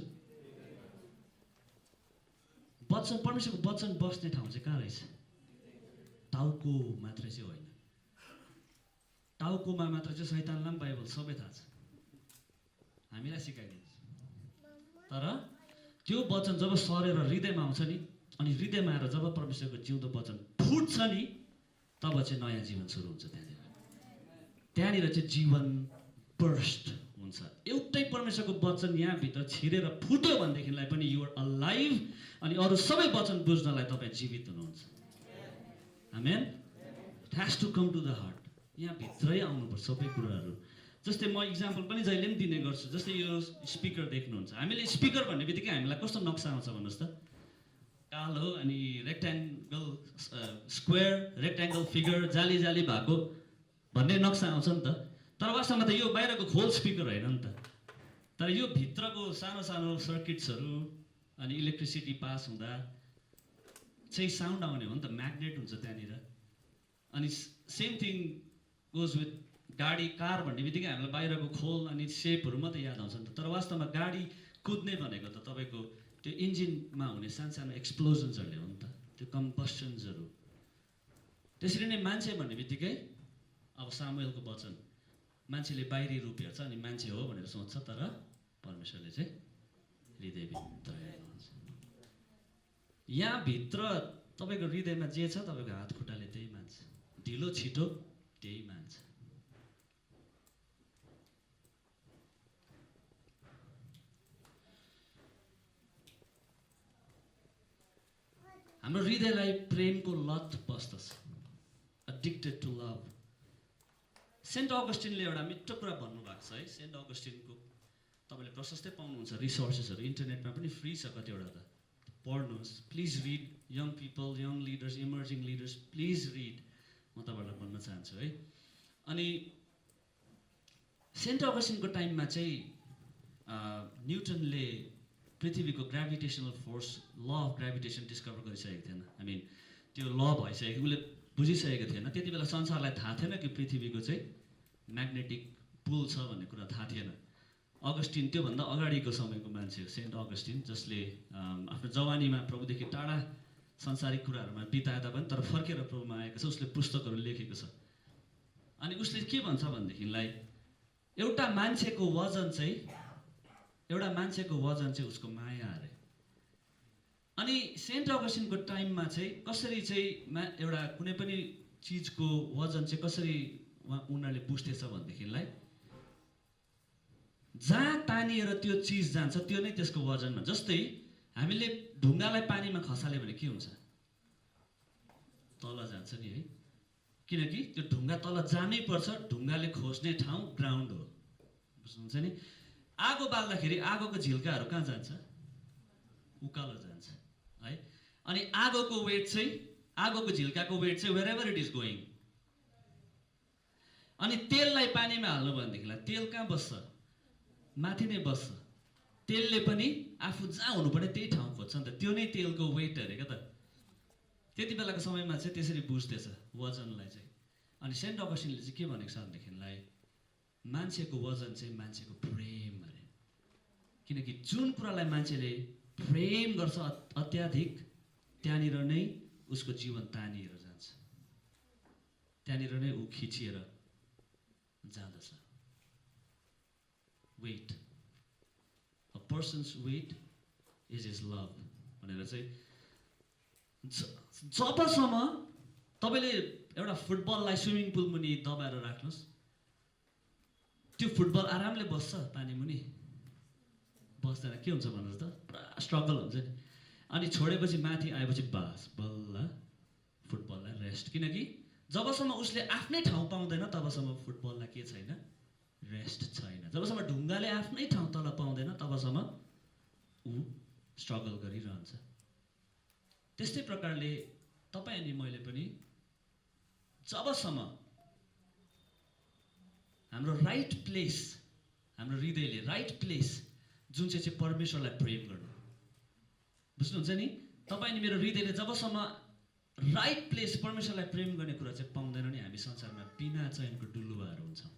Speaker 1: वचन, परमेश्वरको वचन बस्ने ठाउँ चाहिँ कहाँ रहेछ? टाउको मात्रै चाहिँ होइन। टाउकोमा मात्र चाहिँ शैतानलाई पनि बाइबल सबै थाहा छ, हामीलाई सिकाइदिन्छ। तर त्यो वचन जब सरेर हृदयमा आउँछ नि, अनि हृदयमा आएर जब परमेश्वरको जिउँदो वचन फुट्छ नि, तब चाहिँ नयाँ जीवन सुरु हुन्छ। त्यहाँनिर चाहिँ जीवन बर्स्ट हुन्छ। एउटै परमेश्वरको वचन यहाँभित्र छिरेर फुट्यो भनेदेखिलाई पनि युआर अलाइभ, अनि अरू सबै वचन बुझ्नलाई तपाईँ जीवित हुनुहुन्छ। Amen. It has to come to the heart. यहाँ भित्रै आउनुपर्छ सबै कुराहरू। जस्तै म इक्जाम्पल पनि जहिले पनि दिने गर्छु। जस्तै यो स्पिकर देख्नुहुन्छ, हामीले स्पिकर भन्ने बित्तिकै हामीलाई कस्तो नक्सा आउँछ भन्नुहोस् त? कालो अनि रेक्ट्याङ्गल, स्क्वायर रेक्ट्याङ्गल फिगर, जाली जाली भएको भन्ने नक्सा आउँछ नि त। तर वास्तवमा त यो बाहिरको खोल स्पिकर होइन नि त। तर यो भित्रको सानो सानो सर्किट्सहरू अनि इलेक्ट्रिसिटी पास हुँदा चाहिँ साउन्ड आउने हो नि त, म्याग्नेट हुन्छ त्यहाँनिर। अनि सेम थिङ गोज विथ गाडी, कार भन्ने बित्तिकै हामीलाई बाहिरको खोल अनि सेपहरू मात्रै याद आउँछ नि त। तर वास्तवमा गाडी कुद्ने भनेको त तपाईँको त्यो इन्जिनमा हुने सानो सानो एक्सप्लोजन्सहरूले हो नि त, त्यो कम्बस्टन्सहरू। त्यसरी नै मान्छे भन्ने बित्तिकै अब सामुएलको वचन, मान्छेले बाहिरी रूप हेर्छ अनि मान्छे हो भनेर सोच्छ, तर परमेश्वरले चाहिँ हृदयभित्र हेर्नुहुन्छ। यहाँभित्र तपाईँको हृदयमा जे छ तपाईँको हात खुट्टाले त्यही मान्छ, ढिलो छिटो त्यही मान्छ। हाम्रो हृदयलाई प्रेमको लत बस्दछ, एडिक्टेड टु लभ। सेन्ट अगस्टिनले एउटा मिठो कुरा भन्नुभएको छ है। सेन्ट अगस्टिनको तपाईँले प्रशस्तै पाउनुहुन्छ, रिसोर्सेसहरू इन्टरनेटमा पनि फ्री छ कतिवटा, त पढ्नुहोस्। Please read, young people, young leaders, emerging leaders, please read, म तपाईँहरूलाई भन्न चाहन्छु है। अनि सेन्ट अगस्टिनको टाइममा चाहिँ न्युटनले पृथ्वीको gravitational force, law of gravitation discover गरिसकेको थिएन। आई मिन त्यो ल भइसकेको, उसले बुझिसकेको थिएन। त्यति बेला संसारलाई थाहा थिएन कि पृथ्वीको चाहिँ म्याग्नेटिक पुल छ भन्ने कुरा थाहा थिएन। अगस्टिन त्योभन्दा अगाडिको समयको मान्छे हो सेन्ट अगस्टिन, जसले आफ्नो जवानीमा प्रभुदेखि टाढा संसारिक कुराहरूमा बिताए तापनि तर फर्केर प्रभुमा आएको छ। उसले पुस्तकहरू लेखेको छ। अनि उसले के भन्छ भनेदेखिलाई एउटा मान्छेको वजन चाहिँ उसको माया अरे। अनि सेन्ट अगस्टिनको टाइममा चाहिँ कसरी चाहिँ एउटा कुनै पनि चिजको वजन चाहिँ कसरी उनीहरूले बुझ्दैछ भनेदेखिलाई जहाँ तानिएर त्यो चिज जान्छ त्यो नै त्यसको वजनमा। जस्तै हामीले ढुङ्गालाई पानीमा खसाल्यो भने के हुन्छ? तल जान्छ नि है, किनकि त्यो ढुङ्गा तल जानै पर्छ। ढुङ्गाले खोज्ने ठाउँ ग्राउन्ड हो, बुझ्नुहुन्छ नि। आगो बाल्दाखेरि आगोको झिल्काहरू कहाँ जान्छ? उकालो जान्छ है। अनि आगोको वेट चाहिँ, आगोको झिल्काको वेट चाहिँ wherever it is going. अनि तेललाई पानीमा हाल्नु भनेदेखिलाई तेल कहाँ बस्छ? माथि नै बस्छ। तेलले पनि आफू जहाँ हुनुपर्ने त्यही ठाउँ खोज्छ नि त, त्यो नै तेलको वेट अरे क्या त। त्यति बेलाको समयमा चाहिँ त्यसरी बुझ्दैछ वजनलाई चाहिँ। अनि सेन्ट अगस्टिनले चाहिँ के भनेको छ भनेदेखिलाई मान्छेको वजन चाहिँ मान्छेको प्रेम अरे। किनकि जुन कुरालाई मान्छेले प्रेम गर्छ अत्याधिक, त्यहाँनिर नै उसको जीवन तानिएर जान्छ, त्यहाँनिर नै ऊ खिचिएर जाँदछ। Weight, a person's weight is his love भनेर चाहिँ जबसम्म तपाईँले एउटा फुटबललाई स्विमिङ पुल मुनि दबाएर राख्नुहोस्, त्यो फुटबल आरामले बस्छ पानी मुनि? बस्दैन। के हुन्छ भन्नुहोस् त? पुरा स्ट्रगल हुन्छ नि। अनि छोडेपछि माथि आएपछि बास बल्ल फुटबललाई रेस्ट। किनकि जबसम्म उसले आफ्नै ठाउँ पाउँदैन तबसम्म फुटबललाई के छैन? रेस्ट छैन। जबसम्म ढुङ्गाले आफ्नै ठाउँ तल पाउँदैन तबसम्म ऊ स्ट्रगल गरिरहन्छ। त्यस्तै प्रकारले तपाईँ अनि मैले पनि जबसम्म हाम्रो राइट प्लेस, हाम्रो हृदयले राइट प्लेस जुन चाहिँ परमेश्वरलाई प्रेम गर्नु, बुझ्नुहुन्छ नि? तपाईँ अनि मेरो हृदयले जबसम्म राइट प्लेस परमेश्वरलाई प्रेम गर्ने कुरा चाहिँ पाउँदैन नि, हामी संसारमा बिना चयनको डुलुवाहरू हुन्छौँ।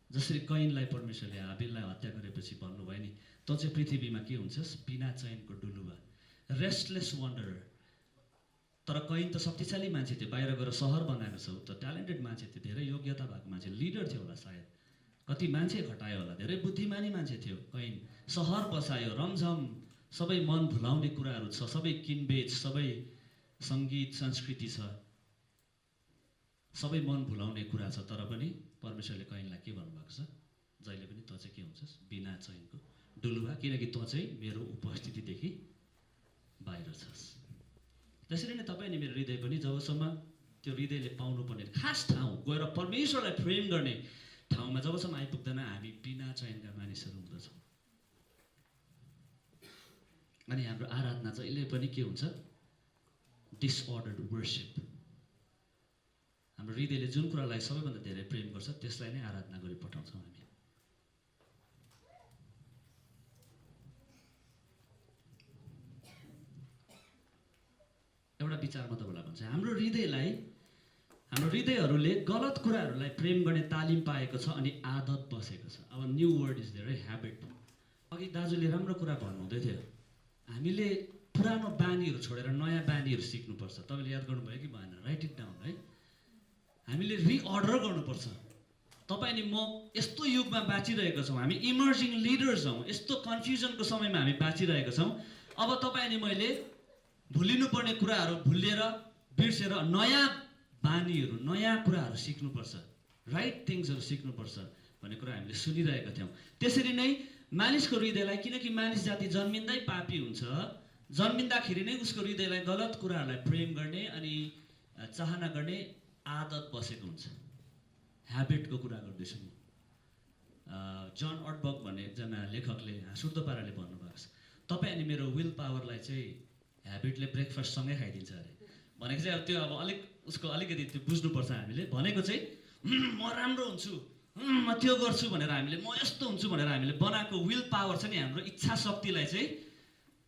Speaker 1: जसरी कैनलाई परमेश्वरले हाबिललाई हत्या गरेपछि भन्नुभयो नि, तँ चाहिँ पृथ्वीमा के हुन्छस्? बिना चयनको डुलुवा, रेस्टलेस वान्डरर। तर कैन त शक्तिशाली मान्छे थियो, बाहिर गएर सहर बनाएको छ, ऊ त ट्यालेन्टेड मान्छे थियो, धेरै योग्यता भएको मान्छे, लिडर थियो होला सायद, कति मान्छे खटायो होला, धेरै बुद्धिमानी मान्छे थियो कैन। सहर बसायो, रमझम, सबै मन भुलाउने कुराहरू छ, सबै किनबेच, सबै सङ्गीत संस्कृति छ, सबै मन भुलाउने कुरा छ। तर पनि परमेश्वरले कैनलाई के भन्नुभएको छ? जहिले पनि तँ चाहिँ के हुन्छस्? बिना चयनको डुलुवा, किनकि तँ चाहिँ मेरो उपस्थितिदेखि बाहिर छस्। त्यसरी नै तपाईँ अनि मेरो हृदय पनि जबसम्म त्यो हृदयले पाउनुपर्ने खास ठाउँ गएर परमेश्वरलाई प्रेम गर्ने ठाउँमा जबसम्म आइपुग्दैन, हामी बिना चयनका मानिसहरू हुँदछौँ। अनि हाम्रो आराधना जहिले पनि के हुन्छ? डिसअर्डर्ड वर्सिप। हाम्रो हृदयले जुन कुरालाई सबैभन्दा धेरै प्रेम गर्छ त्यसलाई नै आराधना गरी पठाउँछौँ हामी। एउटा विचार म तपाईँलाई भन्छु, हाम्रो हृदयहरूले गलत कुराहरूलाई प्रेम गर्ने तालिम पाएको छ अनि आदत बसेको छ। अब न्यू वर्ड इज देयर है, ह्याबिट। अघि दाजुले राम्रो कुरा भन्नुहुँदै थियो, हामीले पुरानो बानीहरू छोडेर नयाँ बानीहरू सिक्नुपर्छ। तपाईँले याद गर्नुभयो कि भएन? राइट इट डाउन है। हामीले रिअर्डर गर्नुपर्छ। तपाईँ अनि म यस्तो युगमा बाँचिरहेका छौँ, हामी इमर्जिङ लिडर्स हौँ, यस्तो कन्फ्युजनको समयमा हामी बाँचिरहेका छौँ। अब तपाईँ अनि मैले भुलिनुपर्ने कुराहरू भुलेर बिर्सेर नयाँ बानीहरू, नयाँ कुराहरू सिक्नुपर्छ, राइट थिङ्सहरू सिक्नुपर्छ भन्ने कुरा हामीले सुनिरहेका थियौँ। त्यसरी नै मानिसको हृदयलाई, किनकि मानिस जाति जन्मिँदै पापी हुन्छ, जन्मिँदाखेरि नै उसको हृदयलाई गलत कुराहरूलाई प्रेम गर्ने अनि चाहना गर्ने आदत बसेको हुन्छ। ह्याबिटको कुरा गर्दैछु म। जन अटबक भन्ने एकजना लेखकले हाँसउठ्दो पाराले भन्नुभएको छ, तपाईँ अनि मेरो विल पावरलाई चाहिँ ह्याबिटले ब्रेकफास्टसँगै खाइदिन्छ अरे। भनेको चाहिँ अब त्यो अब उसको अलिकति त्यो बुझ्नुपर्छ हामीले। भनेको चाहिँ म राम्रो हुन्छु, म त्यो गर्छु भनेर हामीले, म यस्तो हुन्छु भनेर हामीले बनाएको विल पावर छ नि, हाम्रो इच्छा शक्तिलाई चाहिँ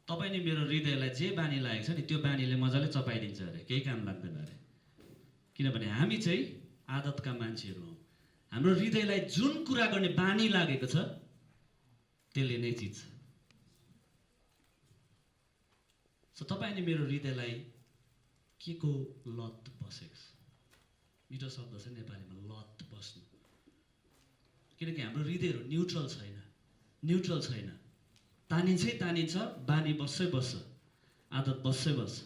Speaker 1: तपाईँ नि मेरो हृदयलाई जे बानी लागेको छ नि त्यो बानीले मजाले चपाइदिन्छ अरे, केही काम लाग्दैन अरे। किनभने हामी चाहिँ आदतका मान्छेहरू हौँ। हाम्रो हृदयलाई जुन कुरा गर्ने बानी लागेको छ त्यसले नै चिन्छ। सो तपाईँ अनि मेरो हृदयलाई के को लत बसेको छ? मिठो शब्द छ नेपालीमा, लत बस्नु। किनकि हाम्रो हृदयहरू न्युट्रल छैन। तानिन्छ, बानी बस्छ, आदत बस्छ।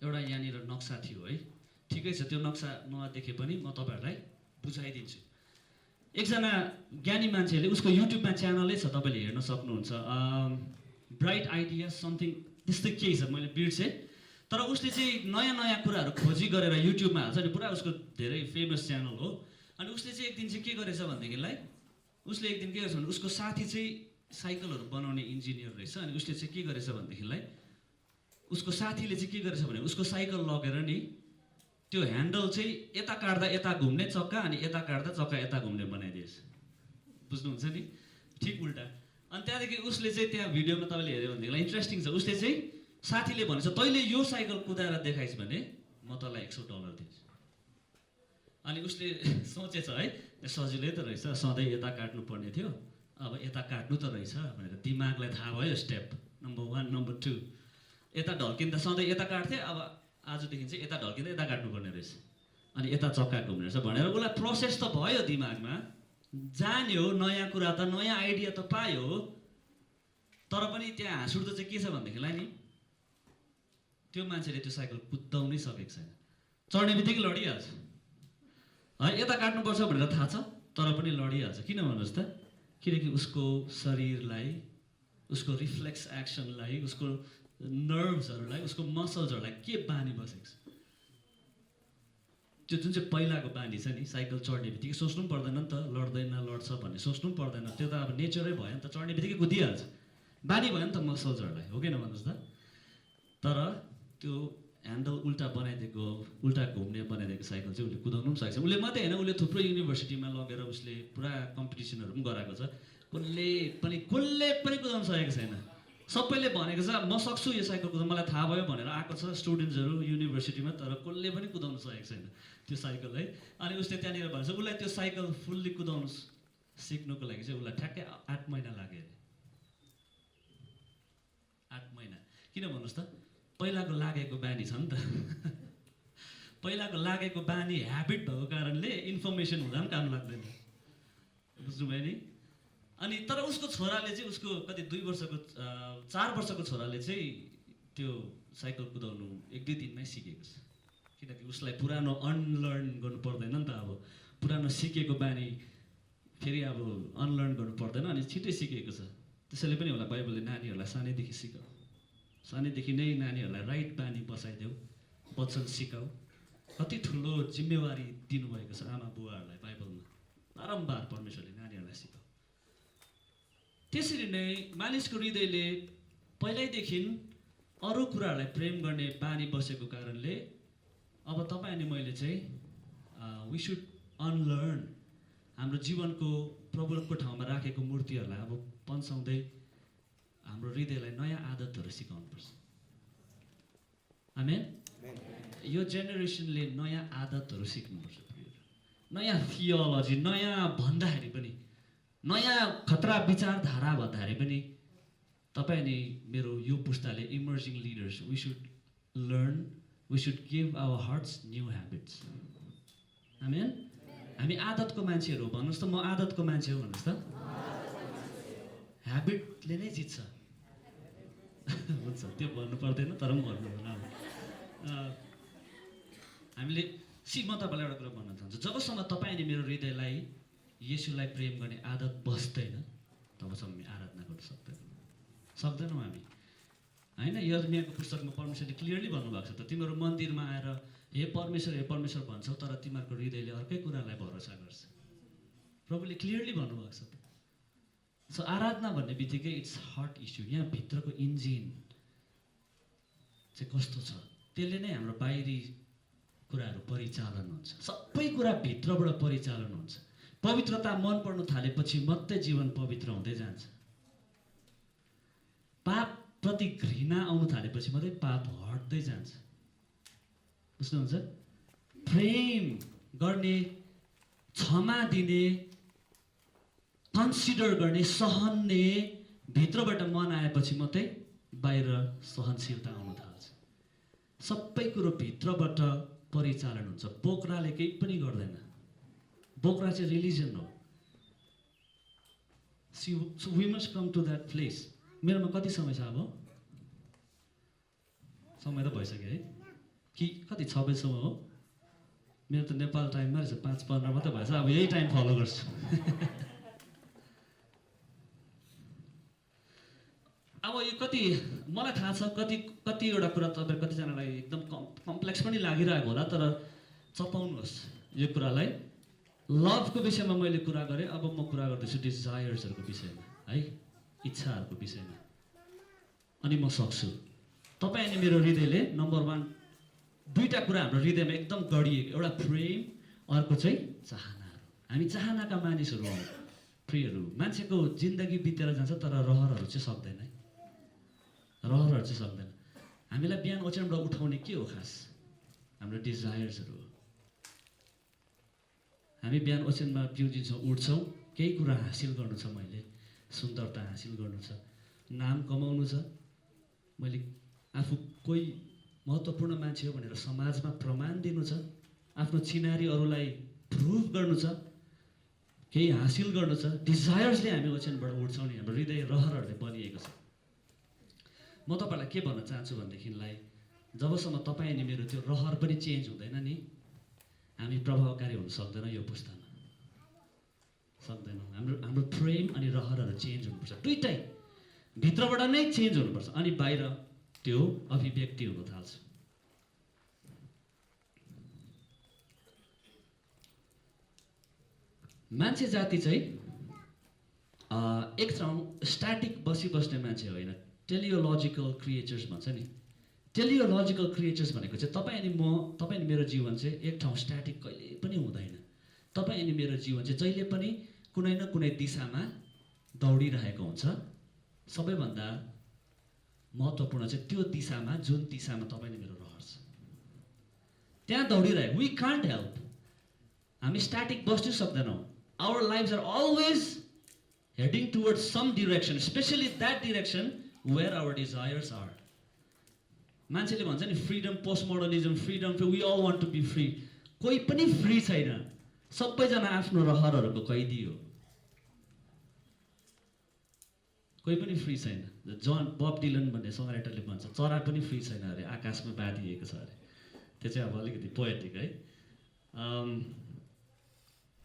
Speaker 1: एउटा यहाँनिर नक्सा थियो है, ठिकै छ, त्यो नक्सा नदेखे पनि म तपाईँहरूलाई बुझाइदिन्छु। एकजना ज्ञानी मान्छेले, उसको युट्युबमा च्यानलै छ, तपाईँले हेर्न सक्नुहुन्छ, ब्राइट आइडिया समथिङ त्यस्तै केही छ, मैले बिर्सेँ। तर उसले चाहिँ नयाँ कुराहरू खोजी गरेर युट्युबमा हाल्छ नि, पुरा उसको धेरै फेमस च्यानल हो। अनि उसले चाहिँ एक दिन चाहिँ के गरेछ भनेदेखिलाई, उसले एक दिन के गरेछ भने उसको साथी चाहिँ साइकलहरू बनाउने इन्जिनियर रहेछ। अनि उसले चाहिँ के गरेछ भनेदेखिलाई, उसको साथीले चाहिँ के गरेछ भने उसको साइकल लगेर नि त्यो ह्यान्डल चाहिँ यता काट्दा यता घुम्ने चक्का, अनि यता काट्दा चक्का यता घुम्ने बनाइदिएछ। बुझ्नुहुन्छ नि? ठिक उल्टा। अनि त्यहाँदेखि उसले चाहिँ त्यहाँ भिडियोमा तपाईँले हेऱ्यो भनेदेखिलाई इन्ट्रेस्टिङ छ। उसले चाहिँ साथीले भनेछ, तैँले यो साइकल कुदाएर देखाइस् भने म तँलाई $100 दिन्छु। अनि उसले सोचेछ है, सजिलै त रहेछ, सधैँ यता काट्नु पर्ने थियो, अब यता काट्नु त रहेछ भनेर दिमागलाई थाहा भयो। स्टेप नम्बर 1, नम्बर 2, यता ढल्किँदा सधैँ यता काट्थे, अब आजदेखि चाहिँ यता ढल्किँदा यता काट्नुपर्ने रहेछ, अनि यता चक्का घुम्ने रहेछ भनेर उसलाई प्रोसेस त भयो, दिमागमा जान्यो, नयाँ कुरा त, नयाँ आइडिया त पायो। तर पनि त्यहाँ हाँसउठ्दो चाहिँ के छ भनेदेखिलाई नि, त्यो मान्छेले त्यो साइकल कुदाउनै सकेको छैन। चढ्ने बित्तिकै लडिहाल्छ है, यता काट्नुपर्छ भनेर थाहा छ तर पनि लडिहाल्छ। किन भन्नुहोस् त? किनकि उसको शरीरलाई, उसको रिफ्लेक्स एक्सनलाई, उसको नर्भ्सहरूलाई, उसको मसल्सहरूलाई के बानी बसेको छ। त्यो जुन चाहिँ पहिलाको बानी छ नि, साइकल चढ्ने बित्तिकै सोच्नु पनि पर्दैन नि त, लड्दैन लड्छ भन्ने सोच्नु पनि पर्दैन, त्यो त अब नेचरै भयो नि त, चढ्ने बित्तिकै कुदिहाल्छ। बानी भयो नि त मसल्सहरूलाई, हो किन भन्नुहोस् त। तर त्यो ह्यान्डल उल्टा बनाइदिएको, उल्टा घुम्ने बनाइदिएको साइकल चाहिँ उसले कुदाउनु पनि सकेको छ। उसले मात्रै होइन, उसले थुप्रो युनिभर्सिटीमा लगेर उसले पुरा कम्पिटिसनहरू पनि गराएको छ। कसले पनि कुदाउनु सकेको छैन। सबैले भनेको छ म सक्छु यो साइकल कुदाउनु, मलाई थाहा भयो भनेर आएको छ स्टुडेन्ट्सहरू युनिभर्सिटीमा, तर कसले पनि कुदाउनु सकेको छैन त्यो साइकल है। अनि उसले त्यहाँनिर भन्छ उसलाई त्यो साइकल फुल्ली कुदाउनु सिक्नुको लागि चाहिँ उसलाई ठ्याक्कै 8 महिना लाग्यो अरे। 8 महिना। किन भन्नुहोस् त, पहिलाको लागेको बानी छ नि त। पहिलाको लागेको बानी ह्याबिट भएको कारणले इन्फर्मेसन हुँदा पनि काम लाग्दैन, बुझ्नुभयो नि। अनि तर उसको छोराले चाहिँ, उसको कति 2 वर्षको 4 वर्षको छोराले चाहिँ त्यो साइकल कुदाउनु 1-2 दिनमै सिकेको छ। किनकि उसलाई पुरानो अनलर्न गर्नु पर्दैन नि त। अब पुरानो सिकेको बानी फेरि अब अनलर्न गर्नु पर्दैन, अनि छिट्टै सिकेको छ। त्यसैले पनि होला बाइबलले नानीहरूलाई सानैदेखि सिकाऊ, सानैदेखि नै नानीहरूलाई राइट बानी बसाइदेऊ, वचन सिकाऊ। कति ठुलो जिम्मेवारी दिनुभएको छ आमा बुवाहरूलाई बाइबलमा। बारम्बार परमेश्वरले नानीहरूलाई सिकाऊ। त्यसरी नै मानिसको हृदयले पहिल्यैदेखि अरू कुराहरूलाई प्रेम गर्ने बानी बसेको कारणले अब तपाईँ अनि मैले चाहिँ वी सुड अनलर्न हाम्रो जीवनको प्रभुको ठाउँमा राखेको मूर्तिहरूलाई अब पन्साउँदै हाम्रो हृदयलाई नयाँ आदतहरू सिकाउनुपर्छ। आमेन। यो जेनेरेसनले नयाँ आदतहरू सिक्नुपर्छ, नयाँ थियोलोजी, नयाँ भन्दाखेरि पनि, नयाँ खतरा विचारधारा भन्दाखेरि पनि तपाईँ अनि मेरो यो पुस्ताले emerging leaders, we should learn, we should give our hearts new habits. Amen. हामी आदतको मान्छेहरू हो। भन्नुहोस् त, म आदतको मान्छे हो भन्नुहोस् त। ह्याबिटले नै जित्छ। हुन्छ, त्यो भन्नु पर्दैन, तर पनि भन्नु होला। हामीले म तपाईँलाई एउटा कुरा भन्न चाहन्छु, जबसम्म तपाईँ अनि मेरो हृदयलाई येशूलाई प्रेम गर्ने आदत बस्दैन तबसम्म हामी आराधना गर्न सक्दैनौँ हामी, होइन। यर्मियाको पुस्तकमा परमेश्वरले क्लियरली भन्नुभएको छ त, तिमीहरू मन्दिरमा आएर हे परमेश्वर भन्छौ, तर तिमीहरूको हृदयले अर्कै कुरालाई भरोसा गर्छ। प्रभुले क्लियरली भन्नुभएको छ। सो आराधना भन्ने बित्तिकै इट्स हार्ट इस्यु। यहाँ भित्रको इन्जिन चाहिँ कस्तो छ, त्यसले नै हाम्रो बाहिरी कुराहरू परिचालन हुन्छ। सबै कुरा भित्रबाट परिचालन हुन्छ। पवित्रता मन पर्नु थालेपछि मात्रै जीवन पवित्र हुँदै जान्छ। पाप प्रति घृणा आउनु थालेपछि मात्रै पाप हट्दै जान्छ, बुझ्नुहुन्छ। प्रेम गर्ने, क्षमा दिने, कन्सिडर गर्ने, सहने भित्रबाट मन आएपछि मात्रै बाहिर सहनशीलता आउनु थाल्छ। सबै कुरो भित्रबाट परिचालन हुन्छ। बोक्राले केही पनि गर्दैन। बोक्रा चाहिँ रिलिजन हो। So we must come to that place. मेरोमा कति समय छ? अब समय त भइसक्यो है कि कति 6 बजीसम्म हो? मेरो त नेपाल टाइममा रहेछ 5:15 मात्रै भएछ। अब यही टाइम फलो गर्छु। अब यो कति मलाई थाहा छ, कतिवटा कुरा तपाईँ कतिजनालाई एकदम कम्प्लेक्स पनि लागिरहेको होला, तर चपाउनुहोस् यो कुरालाई। लभको विषयमा मैले कुरा गरेँ, अब म कुरा गर्दैछु डिजायर्सहरूको विषयमा, है, इच्छाहरूको विषयमा। अनि म सक्छु। तपाईँ अनि मेरो हृदयले नम्बर 1 दुईवटा कुरा हाम्रो हृदयमा एकदम गढिएको, एउटा प्रेम, अर्को चाहिँ चाहनाहरू। हामी चाहनाका मानिसहरू हौँ, प्रियहरू। मान्छेको जिन्दगी बितेर जान्छ, तर रहरहरू चाहिँ सक्दैन है, रहरहरू चाहिँ सक्दैन। हामीलाई बिहान ओछ्यानबाट उठाउने के हो? खास हाम्रो डिजायर्सहरू हो। हामी बिहान ओछ्यानमा पिउजिन्छौँ, उठ्छौँ, केही कुरा हासिल गर्नु छ, मैले सुन्दरता हासिल गर्नु छ, नाम कमाउनु छ, मैले आफू कोही महत्त्वपूर्ण मान्छे हो भनेर समाजमा प्रमाण दिनु छ, आफ्नो चिनारी अरूलाई प्रुभ गर्नु छ, केही हासिल गर्नु छ। डिजायर्सले हामी ओछ्यानबाट उठ्छौँ नि, हाम्रो हृदय रहरहरूले बनिएको छ। म तपाईँलाई के भन्न चाहन्छु भनेदेखिलाई, जबसम्म तपाईँ अनि मेरो त्यो रहर पनि चेन्ज हुँदैन नि, हामी प्रभावकारी हुन सक्दैन यो पुस्तामा, सक्दैनौँ। हाम्रो प्रेम अनि रहरहरू चेन्ज हुनुपर्छ। दुइटै भित्रबाट नै चेन्ज हुनुपर्छ, अनि बाहिर त्यो अभिव्यक्ति हुन थाल्छ। मान्छे जाति चाहिँ एक ठाउँ स्ट्याटिक बस्ने मान्छे होइन, टेलियोलोजिकल क्रिएचर्स भन्छ नि। टेलियोलोजिकल क्रिएचर्स भनेको चाहिँ तपाईँ अनि मेरो जीवन चाहिँ एक ठाउँ स्ट्याटिक कहिले पनि हुँदैन। तपाईँ अनि मेरो जीवन चाहिँ जहिले पनि कुनै न कुनै दिशामा दौडिरहेको हुन्छ। सबैभन्दा महत्त्वपूर्ण चाहिँ त्यो दिशामा, जुन दिशामा तपाईँ अनि मेरो रहर छ त्यहाँ दौडिरहेको। वी कान्ट हेल्प, हामी स्ट्याटिक बस्नै सक्दैनौँ। Our lives are always heading towards some direction, especially that direction where our desires are. मान्छेले भन्छ नि freedom, postmodernism, freedom, we all want to be free. कोही पनि फ्री छैन, सबैजना आफ्नो रहरहरूको कैदी हो। कोही पनि फ्री छैन। बब डिलन भन्ने सङ्गराइटरले भन्छ चरा पनि फ्री छैन अरे, आकाशमा बाँधिएको छ अरे। त्यो चाहिँ अब अलिकति पोएटिक है।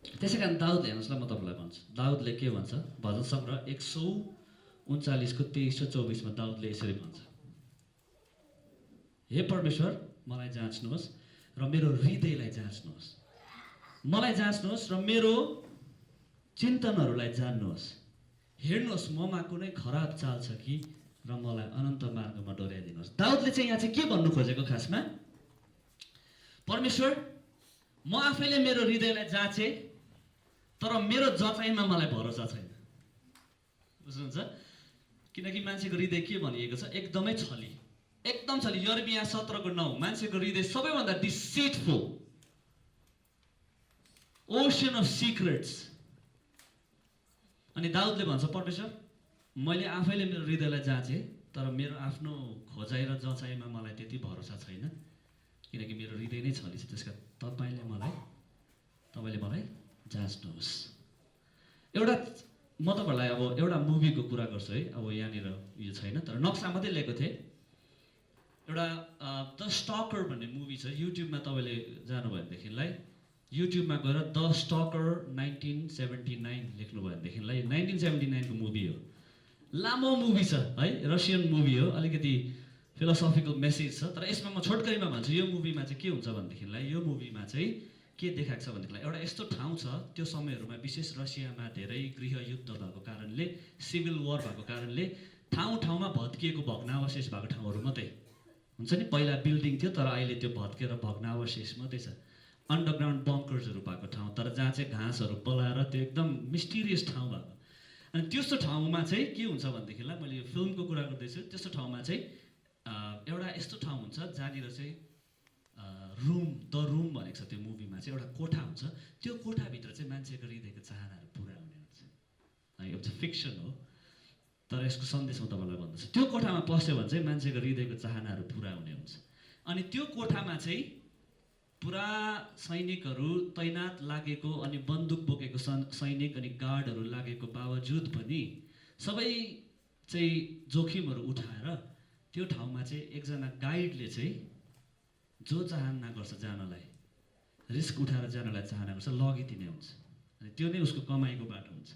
Speaker 1: त्यसै कारण दाउदले, हेर्नुहोस् ल म तपाईँलाई भन्छु, दाउदले के भन्छ, भजन सङ्ग्रह 139 को 23 र 24 मा दाउदले यसरी भन्छ, हे परमेश्वर मलाई जाँच्नुहोस् र मेरो हृदयलाई जाँच्नुहोस्, मलाई जाँच्नुहोस् र मेरो चिन्तनहरूलाई जान्नुहोस्, हेर्नुहोस् ममा कुनै खराब चाल छ कि र मलाई अनन्त मार्गमा डोर्याइदिनुहोस्। दाउदले चाहिँ यहाँ चाहिँ के भन्नु खोजेको खासमा, परमेश्वर म आफैले मेरो हृदयलाई जाँचे तर मेरो जचाइमा मलाई भरोसा छैन। बुझ्नुहुन्छ? किनकि मान्छेको हृदय के भनिएको छ, एकदमै छली, एकदम छली। यर्मिया 17:9 मान्छेको हृदय सबैभन्दा डिसिटफुल, ओशन अफ सिक्रेट्स। अनि दाउदले भन्छ परमेश्वर मैले आफैले मेरो हृदयलाई जाँचे तर मेरो आफ्नो खोजाइ र जचाइमा मलाई त्यति भरोसा छैन, किनकि मेरो हृदय नै छली छ। त्यसकारण तपाईँले मलाई जाँच्नुहोस्। एउटा म तपाईँहरूलाई अब एउटा मुभीको कुरा गर्छु है। अब यहाँनिर यो छैन तर नक्सा मात्रै ल्याएको थिएँ। एउटा द स्टकर भन्ने मुभी छ, युट्युबमा तपाईँले जानुभयो भनेदेखिलाई युट्युबमा गएर द स्टकर 1979 लेख्नुभयो भनेदेखिलाई 1979 को मुभी हो। लामो मुभी छ है, रसियन मुभी हो, अलिकति फिलोसोफिकल मेसेज छ। तर यसमा म छोटकरीमा भन्छु यो मुभीमा चाहिँ के हुन्छ भनेदेखिलाई, यो मुभीमा चाहिँ के देखाएको छ भनेदेखिलाई एउटा यस्तो ठाउँ छ, त्यो समयहरूमा विशेष रसियामा धेरै गृहयुद्ध भएको कारणले, सिभिल वार भएको कारणले ठाउँ ठाउँमा भत्किएको भग्नावशेष भएको ठाउँहरू मात्रै हुन्छ नि। पहिला बिल्डिङ थियो तर अहिले त्यो भत्केर भग्नावशेष मात्रै छ। अन्डरग्राउन्ड बङ्कर्सहरू भएको ठाउँ, तर जहाँ चाहिँ घाँसहरू पलाएर त्यो एकदम मिस्टिरियस ठाउँ भएको। अनि त्यस्तो ठाउँमा चाहिँ के हुन्छ भनेदेखिलाई, मैले यो फिल्मको कुरा गर्दैछु, त्यस्तो ठाउँमा चाहिँ एउटा यस्तो ठाउँ हुन्छ जहाँनिर चाहिँ द रुम भनेको छ त्यो मुभीमा चाहिँ एउटा कोठा हुन्छ। त्यो कोठाभित्र चाहिँ मान्छेको हृदयको चाहनाहरू पुरा हुने हुन्छ है। यो चाहिँ फिक्सन हो तर यसको सन्देश म तपाईँलाई भन्दैछु। त्यो कोठामा पस्यो भने चाहिँ मान्छेको हृदयको चाहनाहरू पुरा हुने हुन्छ। अनि त्यो कोठामा चाहिँ पुरा सैनिकहरू तैनात लागेको अनि बन्दुक बोकेको सैनिक अनि गार्डहरू लागेको बावजुद पनि सबै चाहिँ जोखिमहरू उठाएर त्यो ठाउँमा चाहिँ एकजना गाइडले चाहिँ जो चाहना गर्छ जानलाई, रिस्क उठाएर जानलाई चाहना गर्छ, लगिदिने हुन्छ। अनि त्यो नै उसको कमाइको बाटो हुन्छ।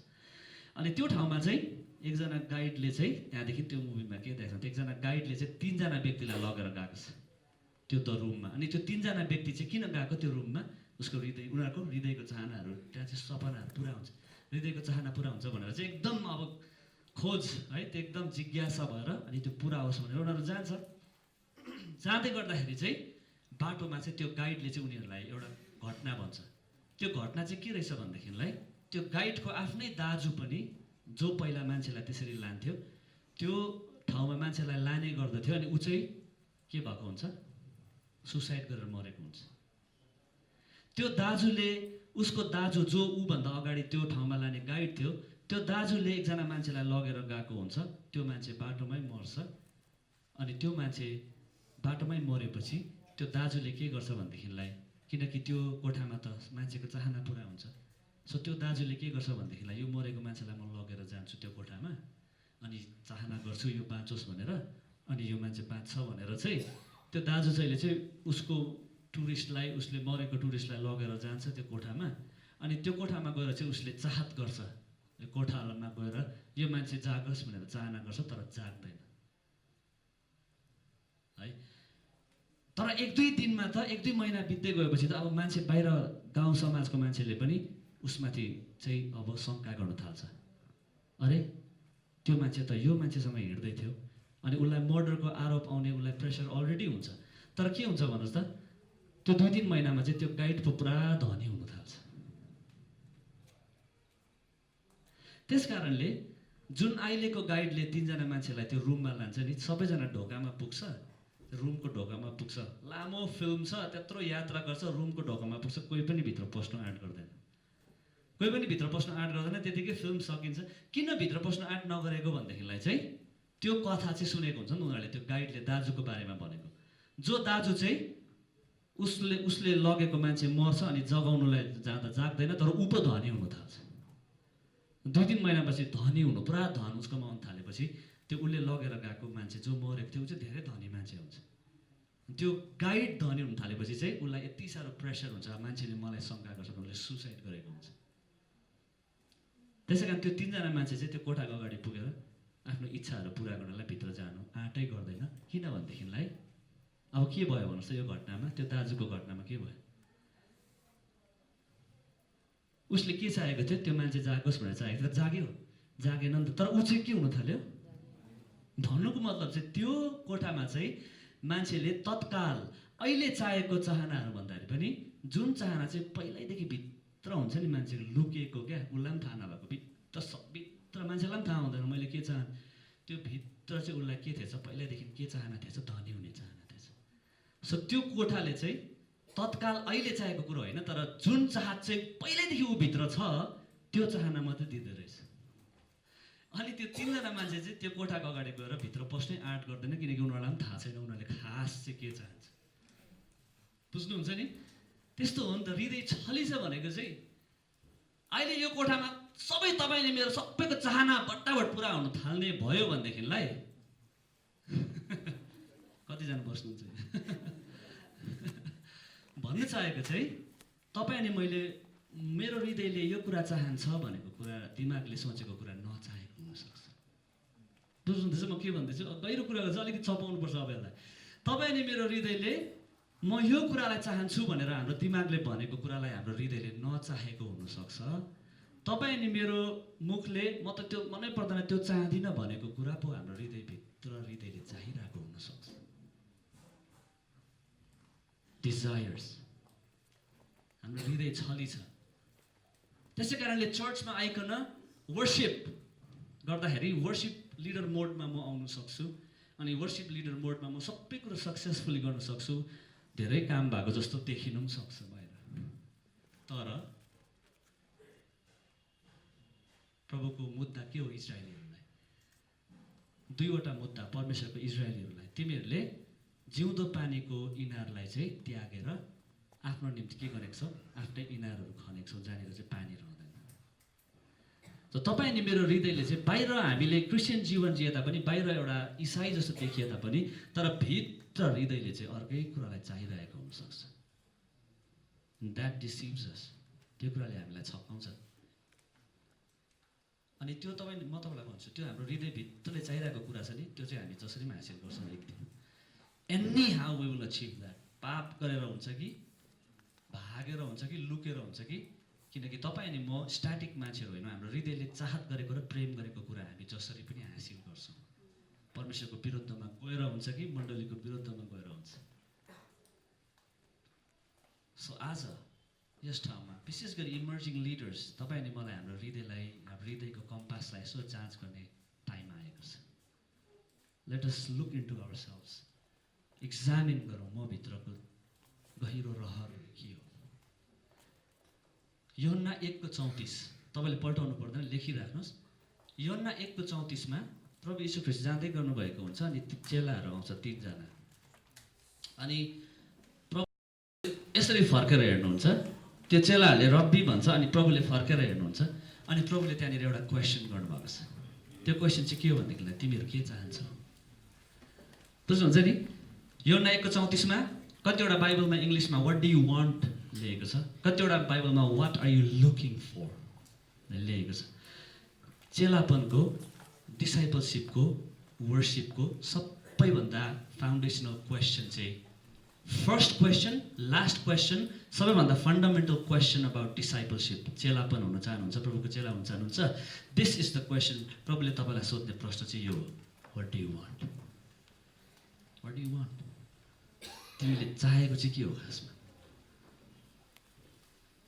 Speaker 1: अनि त्यो ठाउँमा चाहिँ एकजना गाइडले चाहिँ, त्यहाँदेखि त्यो मुभीमा के देखाउँछ, एकजना गाइडले चाहिँ 3 जना व्यक्तिलाई लगेर गएको छ त्यो द रुममा। अनि त्यो 3 जना व्यक्ति चाहिँ किन गएको त्यो रुममा, उसको हृदय, उनीहरूको हृदयको चाहनाहरू, त्यहाँ चाहिँ सपनाहरू पुरा हुन्छ, हृदयको चाहना पुरा हुन्छ भनेर चाहिँ एकदम अब खोज है, त्यो एकदम जिज्ञासा भएर अनि त्यो पुरा होस् भनेर उनीहरू जान्छ। जाँदै गर्दाखेरि चाहिँ बाटोमा चाहिँ त्यो गाइडले चाहिँ उनीहरूलाई एउटा घटना भन्छ। त्यो घटना चाहिँ के रहेछ भनेदेखिलाई, त्यो गाइडको आफ्नै दाजु पनि जो पहिला मान्छेलाई त्यसरी लान्थ्यो त्यो ठाउँमा मान्छेलाई लाने गर्दथ्यो, अनि ऊ चाहिँ के भएको हुन्छ, सुसाइड गरेर मरेको हुन्छ। त्यो दाजुले, उसको दाजु जो ऊभन्दा अगाडि त्यो ठाउँमा लाने गाइड थियो, त्यो दाजुले एकजना मान्छेलाई लगेर गएको हुन्छ, त्यो मान्छे बाटोमै मर्छ। अनि त्यो मान्छे बाटोमै मरेपछि त्यो दाजुले के गर्छ भनेदेखिलाई, किनकि त्यो कोठामा त मान्छेको चाहना पुरा हुन्छ, सो त्यो दाजुले के गर्छ भनेदेखिलाई यो मरेको मान्छेलाई म लगेर जान्छु त्यो कोठामा अनि चाहना गर्छु यो बाँचोस् भनेर, अनि यो मान्छे बाँच्छ भनेर चाहिँ त्यो दाजु चाहिँ उसको टुरिस्टलाई, उसले मरेको टुरिस्टलाई लगेर जान्छ त्यो कोठामा। अनि त्यो कोठामा गएर चाहिँ उसले चाहत गर्छ, कोठामा गएर यो मान्छे जागोस् भनेर चाहना गर्छ तर जाग्दैन है। तर 1-2 दिनमा त 1-2 महिना बित्दै गएपछि त अब मान्छे बाहिर गाउँ समाजको मान्छेले पनि उसमाथि चाहिँ अब शङ्का गर्न थाल्छ, अरे त्यो मान्छे त यो मान्छेसँग हिँड्दै थियो अनि उसलाई मर्डरको आरोप आउने उसलाई प्रेसर अलरेडी हुन्छ। तर के हुन्छ भन्नुहोस् त, त्यो 2-3 महिनामा चाहिँ त्यो गाइड पो पुरा धनी हुन थाल्छ। त्यस कारणले जुन अहिलेको गाइडले 3 जना मान्छेलाई त्यो रुममा लान्छ नि, सबैजना ढोकामा पुग्छ, रुमको ढोकामा पुग्छ, लामो फिल्म छ, त्यत्रो यात्रा गर्छ, रुमको ढोकामा पुग्छ, कोही पनि भित्र पस्न आँट गर्दैन, कोही पनि भित्र पस्न आँट गर्दैन, त्यतिकै फिल्म सकिन्छ। किन भित्र पस्न आँट नगरेको भनेदेखिलाई चाहिँ त्यो कथा चाहिँ सुनेको हुन्छ नि उनीहरूले, त्यो गाइडले दाजुको बारेमा भनेको, जो दाजु चाहिँ उसले लगेको मान्छे मर्छ अनि जगाउनुलाई जाँदा जाग्दैन, तर ऊ पो धनी हुन थाल्छ। 2-3 महिनापछि धनी हुनु, पुरा धन उसको आउन थालेपछि त्यो उसले लगेर गएको मान्छे जो मरेको थियो ऊ चाहिँ धेरै धनी मान्छे हुन्छ। त्यो गाइड धनी हुन थालेपछि चाहिँ उसलाई यति साह्रो प्रेसर हुन्छ, मान्छेले मलाई शङ्का गर्छ, उसले सुसाइड गरेको हुन्छ। त्यसै कारण त्यो 3 जना मान्छे चाहिँ त्यो कोठाको अगाडि पुगेर आफ्नो इच्छाहरू पुरा गर्नलाई भित्र जानु आँटै गर्दैन। किनभनेदेखिलाई अब के भयो भन्नुहोस् त, यो घटनामा, त्यो दाजुको घटनामा के भयो, उसले के चाहेको थियो, त्यो मान्छे जागोस् भनेर चाहेको थियो, जाग्यो, जागेन नि त। तर ऊ चाहिँ के हुन थाल्यो, भन्नुको मतलब चाहिँ त्यो कोठामा चाहिँ मान्छेले तत्काल अहिले चाहेको चाहनाहरू भन्दाखेरि पनि जुन चाहना चाहिँ पहिल्यैदेखि भित्र हुन्छ नि मान्छेको लुकेको, क्या उसलाई पनि थाहा नभएको, भित्र मान्छेलाई पनि थाहा हुँदैन मैले के चाहना, त्यो भित्र चाहिँ उसलाई के थिएछ, पहिल्यैदेखि के चाहना थिएछ, धनी हुने चाहना थिएछ। सो त्यो कोठाले चाहिँ तत्काल अहिले चाहेको कुरो होइन, तर जुन चाहत चाहिँ पहिल्यैदेखि ऊ भित्र छ त्यो चाहना मात्रै दिँदो रहेछ। अनि त्यो 3 जना मान्छे चाहिँ त्यो कोठाको अगाडि गएर भित्र पस्नै आँट गर्दैन, किनकि उनीहरूलाई पनि थाहा छैन उनीहरूले खास चाहिँ के चाहन्छ। बुझ्नुहुन्छ नि, त्यस्तो हो नि त, हृदय छलिछ भनेको चाहिँ अहिले यो कोठामा सबै तपाईँले मेरो सबैको चाहना बट्टाबट पुरा हुन थाल्ने भयो भनेदेखिलाई कतिजना बस्नुहुन्छ भन्न चाहेको चाहिँ तपाईँ अनि मैले मेरो हृदयले यो कुरा चाहन्छ भनेको कुरा, दिमागले सोचेको कुरा नचाहेको हुनसक्छ। बुझ्नुहुँदैछ म के भन्दैछु? गहिरो कुरा चाहिँ अलिकति चपाउनुपर्छ अब यसलाई। तपाईँ अनि मेरो हृदयले म यो कुरालाई चाहन्छु भनेर हाम्रो दिमागले भनेको कुरालाई हाम्रो हृदयले नचाहेको हुनसक्छ। तपाईँ अनि मेरो मुखले म त त्यो मनै पर्दैन त्यो चाहदिनँ भनेको कुरा पो हाम्रो हृदयभित्र हृदयले चाहिरहेको हुनसक्छ। डिजायर्स, हाम्रो हृदय छली छ। त्यसै कारणले चर्चमा आइकन वर्शिप गर्दाखेरि वर्शिप लिडर मोडमा म आउन सक्छु, अनि वर्शिप लिडर मोडमा म सबै कुरो सक्सेसफुली गर्न सक्छु, धेरै काम भएको जस्तो देखिनु पनि सक्छ बाहिर। तर प्रभुको मुद्दा के हो इजरायलीहरूलाई? 2वटा मुद्दा परमेश्वरको इजरायलीहरूलाई, तिमीहरूले जिउँदो पानीको इनारलाई चाहिँ त्यागेर आफ्नो निम्ति के गरेको छौ, आफ्नै इनारहरू खनेको छौ जहाँनिर चाहिँ पानी रहँदैन। त तपाईँ अनि मेरो हृदयले चाहिँ बाहिर हामीले क्रिस्चियन जीवन जिए तापनि, बाहिर एउटा इसाई जस्तो देखिए तापनि, तर भित्र हृदयले चाहिँ अर्कै कुरालाई चाहिरहेको हुनसक्छ। द्याट डिसिभ्स अस, त्यो कुराले हामीलाई छकाउँछ। अनि त्यो म तपाईँलाई भन्छु, त्यो हाम्रो हृदयभित्रले चाहिरहेको कुरा छ नि, त्यो चाहिँ हामी जसरी पनि हासिल गर्छौँ एक दिन। Anyhow we will achieve that. पाप गरेर हुन्छ कि, भागेर हुन्छ कि, लुकेर हुन्छ कि, किनकि तपाईँ अनि म स्ट्याटिक मान्छेहरू होइन। हाम्रो हृदयले चाहत गरेको र प्रेम गरेको कुरा हामी जसरी पनि हासिल गर्छौँ। परमेश्वरको विरुद्धमा गएर हुन्छ कि मण्डलीको विरुद्धमा गएर हुन्छ। सो आज यस ठाउँमा विशेष गरी इमर्जिङ लिडर्स, तपाईँ अनि मलाई हाम्रो हृदयलाई, हाम्रो हृदयको कम्पासलाई यसो जाँच गर्ने टाइम आएको छ। Let us look into ourselves, examine गरौँ म भित्रको गहिरो रहर के हो। यूहन्ना 1:34 तपाईँले पल्टाउनु पर्दैन, लेखिराख्नुहोस्। यूहन्ना 1:34 प्रभु यीशु ख्रीष्ट जाँदै गर्नुभएको हुन्छ, अनि चेलाहरू आउँछ 3 जना, अनि प्रभु यसरी फर्केर हेर्नुहुन्छ, त्यो चेलाहरूले रब्बी भन्छ, अनि प्रभुले फर्केर हेर्नुहुन्छ, अनि प्रभुले त्यहाँनिर एउटा क्वेसन गर्नुभएको छ। त्यो क्वेसन चाहिँ के हो भनेदेखिलाई तिमीहरू के चाहन्छौ? बुझ्नुहुन्छ नि? यूहन्ना 1:34 कतिवटा बाइबलमा इङ्ग्लिसमा व्हाट डु यु वान्ट लेखेको छ, कतिवटा बाइबलमा what are you looking for लेखेको छ। चेलापनको, डिसाइपलसिपको, वर्सिपको सबैभन्दा फाउन्डेसनल क्वेसन चाहिँ फर्स्ट क्वेसन, लास्ट क्वेसन, सबैभन्दा फन्डामेन्टल क्वेसन अबाउट डिसाइपलसिप, चेलापन हुन चाहनुहुन्छ, प्रभुको चेला हुन चाहनुहुन्छ, दिस इज द क्वेसन। प्रभुले तपाईँलाई सोध्ने प्रश्न चाहिँ यो हो, what do you want? What do you want? तिमीले चाहेको चाहिँ के हो खासमा?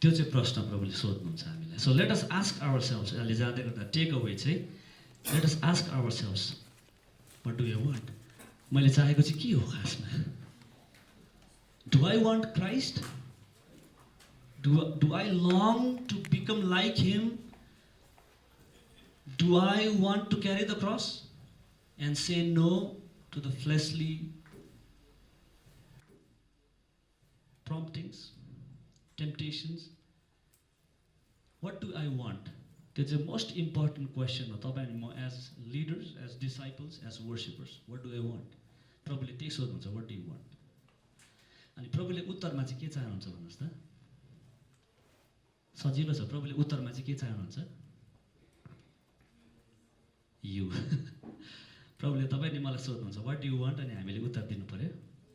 Speaker 1: त्यो चाहिँ प्रश्न प्रभुले सोध्नुहुन्छ हामीलाई। So let us ask ourselves, अहिले जाँदै गर्दा टेक अवे चाहिँ let us ask ourselves, what do you want? मैले चाहेको चाहिँ के हो खासमा? Do I want Christ? Do I long to become like Him? Do I want to carry the cross and say no to the fleshly promptings, temptations? What do I want? That's the most important question. As leaders, as disciples, as worshippers, what do I want? Probably त्यही सोध्नुहुन्छ, what do you want? अनि प्रभुले उत्तरमा चाहिँ के चाहनुहुन्छ भन्नुहोस् त? सजिलो छ। प्रभुले उत्तरमा चाहिँ के चाहनुहुन्छ? यु। प्रभुले तपाईँले मलाई सोध्नुहुन्छ व्हाट डु यु वान्ट, अनि हामीले उत्तर दिनु पर्यो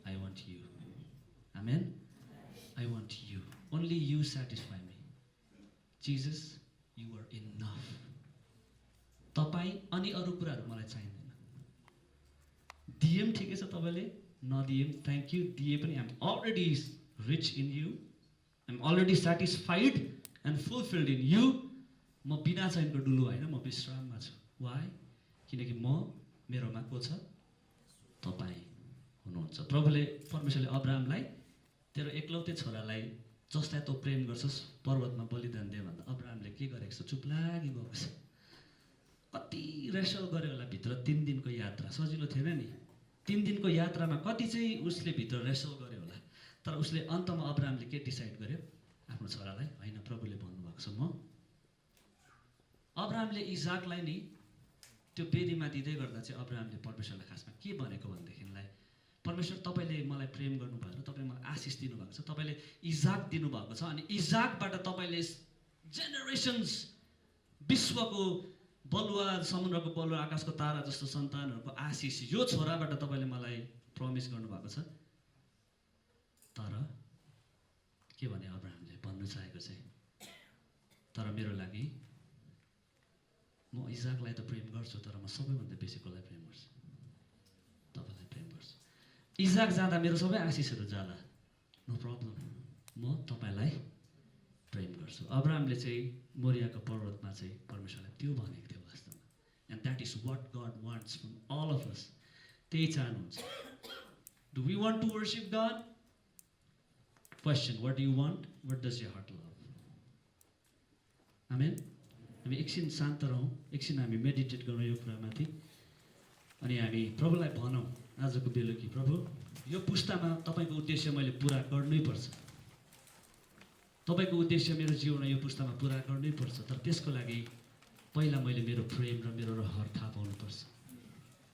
Speaker 1: I want you. Amen. I want you, only you satisfy me Jesus, you are enough. तपाईँ अनि अरू कुराहरू मलाई चाहिँदैन। दिए पनि ठिकै छ, तपाईँले नदिए पनि थ्याङ्क यू, दिए पनि I'm already rich in you, I'm already satisfied and fulfilled in you. म बिना चयनको डुलो होइन, म विश्राममा छु। वाइ? किनकि मेरोमा को छ? तपाईँ हुनुहुन्छ। प्रभुले, परमेश्वरले अब्राहमलाई तेरो एकलौते छोरालाई जसलाई तँ प्रेम गर्छस् पर्वतमा बलिदान दे भन्दा अब्राहमले के गरेको छ? चुप लागि गएको छ। कति रेसल गर्यो होला भित्र, 3 दिनको यात्रा, सजिलो थिएन नि। 3 दिनको यात्रामा कति चाहिँ उसले भित्र रेसल गर्यो होला। तर उसले अन्तमा अब्राहमले के डिसाइड गर्यो? आफ्नो छोरालाई होइन, प्रभुले भन्नुभएको छ म। अब्राहमले इजाकलाई नि त्यो बेदीमा दिँदै गर्दा चाहिँ अब्राहमले परमेश्वरलाई खासमा के भनेको भनेदेखिलाई, परमेश्वर तपाईँले मलाई प्रेम गर्नुभएको छ, तपाईँले मलाई आशिष दिनुभएको छ, तपाईँले इजाक दिनुभएको छ, अनि इजाकबाट तपाईँले जेनेरेसन्स, विश्वको बलुवा, समुद्रको बलुवा, आकाशको तारा जस्तो सन्तानहरूको आशिष यो छोराबाट तपाईँले मलाई प्रमिस गर्नुभएको छ। तर के भने अब्राहमले भन्नु चाहेको चाहिँ, तर मेरो लागि म इजाकलाई त प्रेम गर्छु, तर म सबैभन्दा बेसी कसलाई प्रेम गर्छु? तपाईँलाई प्रेम गर्छु। इजाक जाँदा मेरो सबै आशिषहरू जाला, नो प्रब्लम, म तपाईँलाई प्रेम गर्छु। अब्राहमले चाहिँ मोरियाको पर्वतमा चाहिँ परमेश्वरलाई त्यो भनेको थियो वास्तवमा। And that is what God wants from all of us. त्यही चाहनुहुन्छ। Do we want to worship God? Question, what do you want? What does your heart love? Amen. हामी एकछिन शान्त रहौँ, एकछिन हामी मेडिटेट गरौँ यो कुरामाथि, अनि हामी प्रभुलाई भनौँ आजको बेलुकी, प्रभु यो पुस्तामा तपाईँको उद्देश्य मैले पुरा गर्नै पर्छ। तपाईँको उद्देश्य मेरो जीवनमा यो पुस्तामा पुरा गर्नै पर्छ। तर त्यसको लागि पहिला मैले मेरो प्रेम र मेरो रहर थाहा पाउनुपर्छ।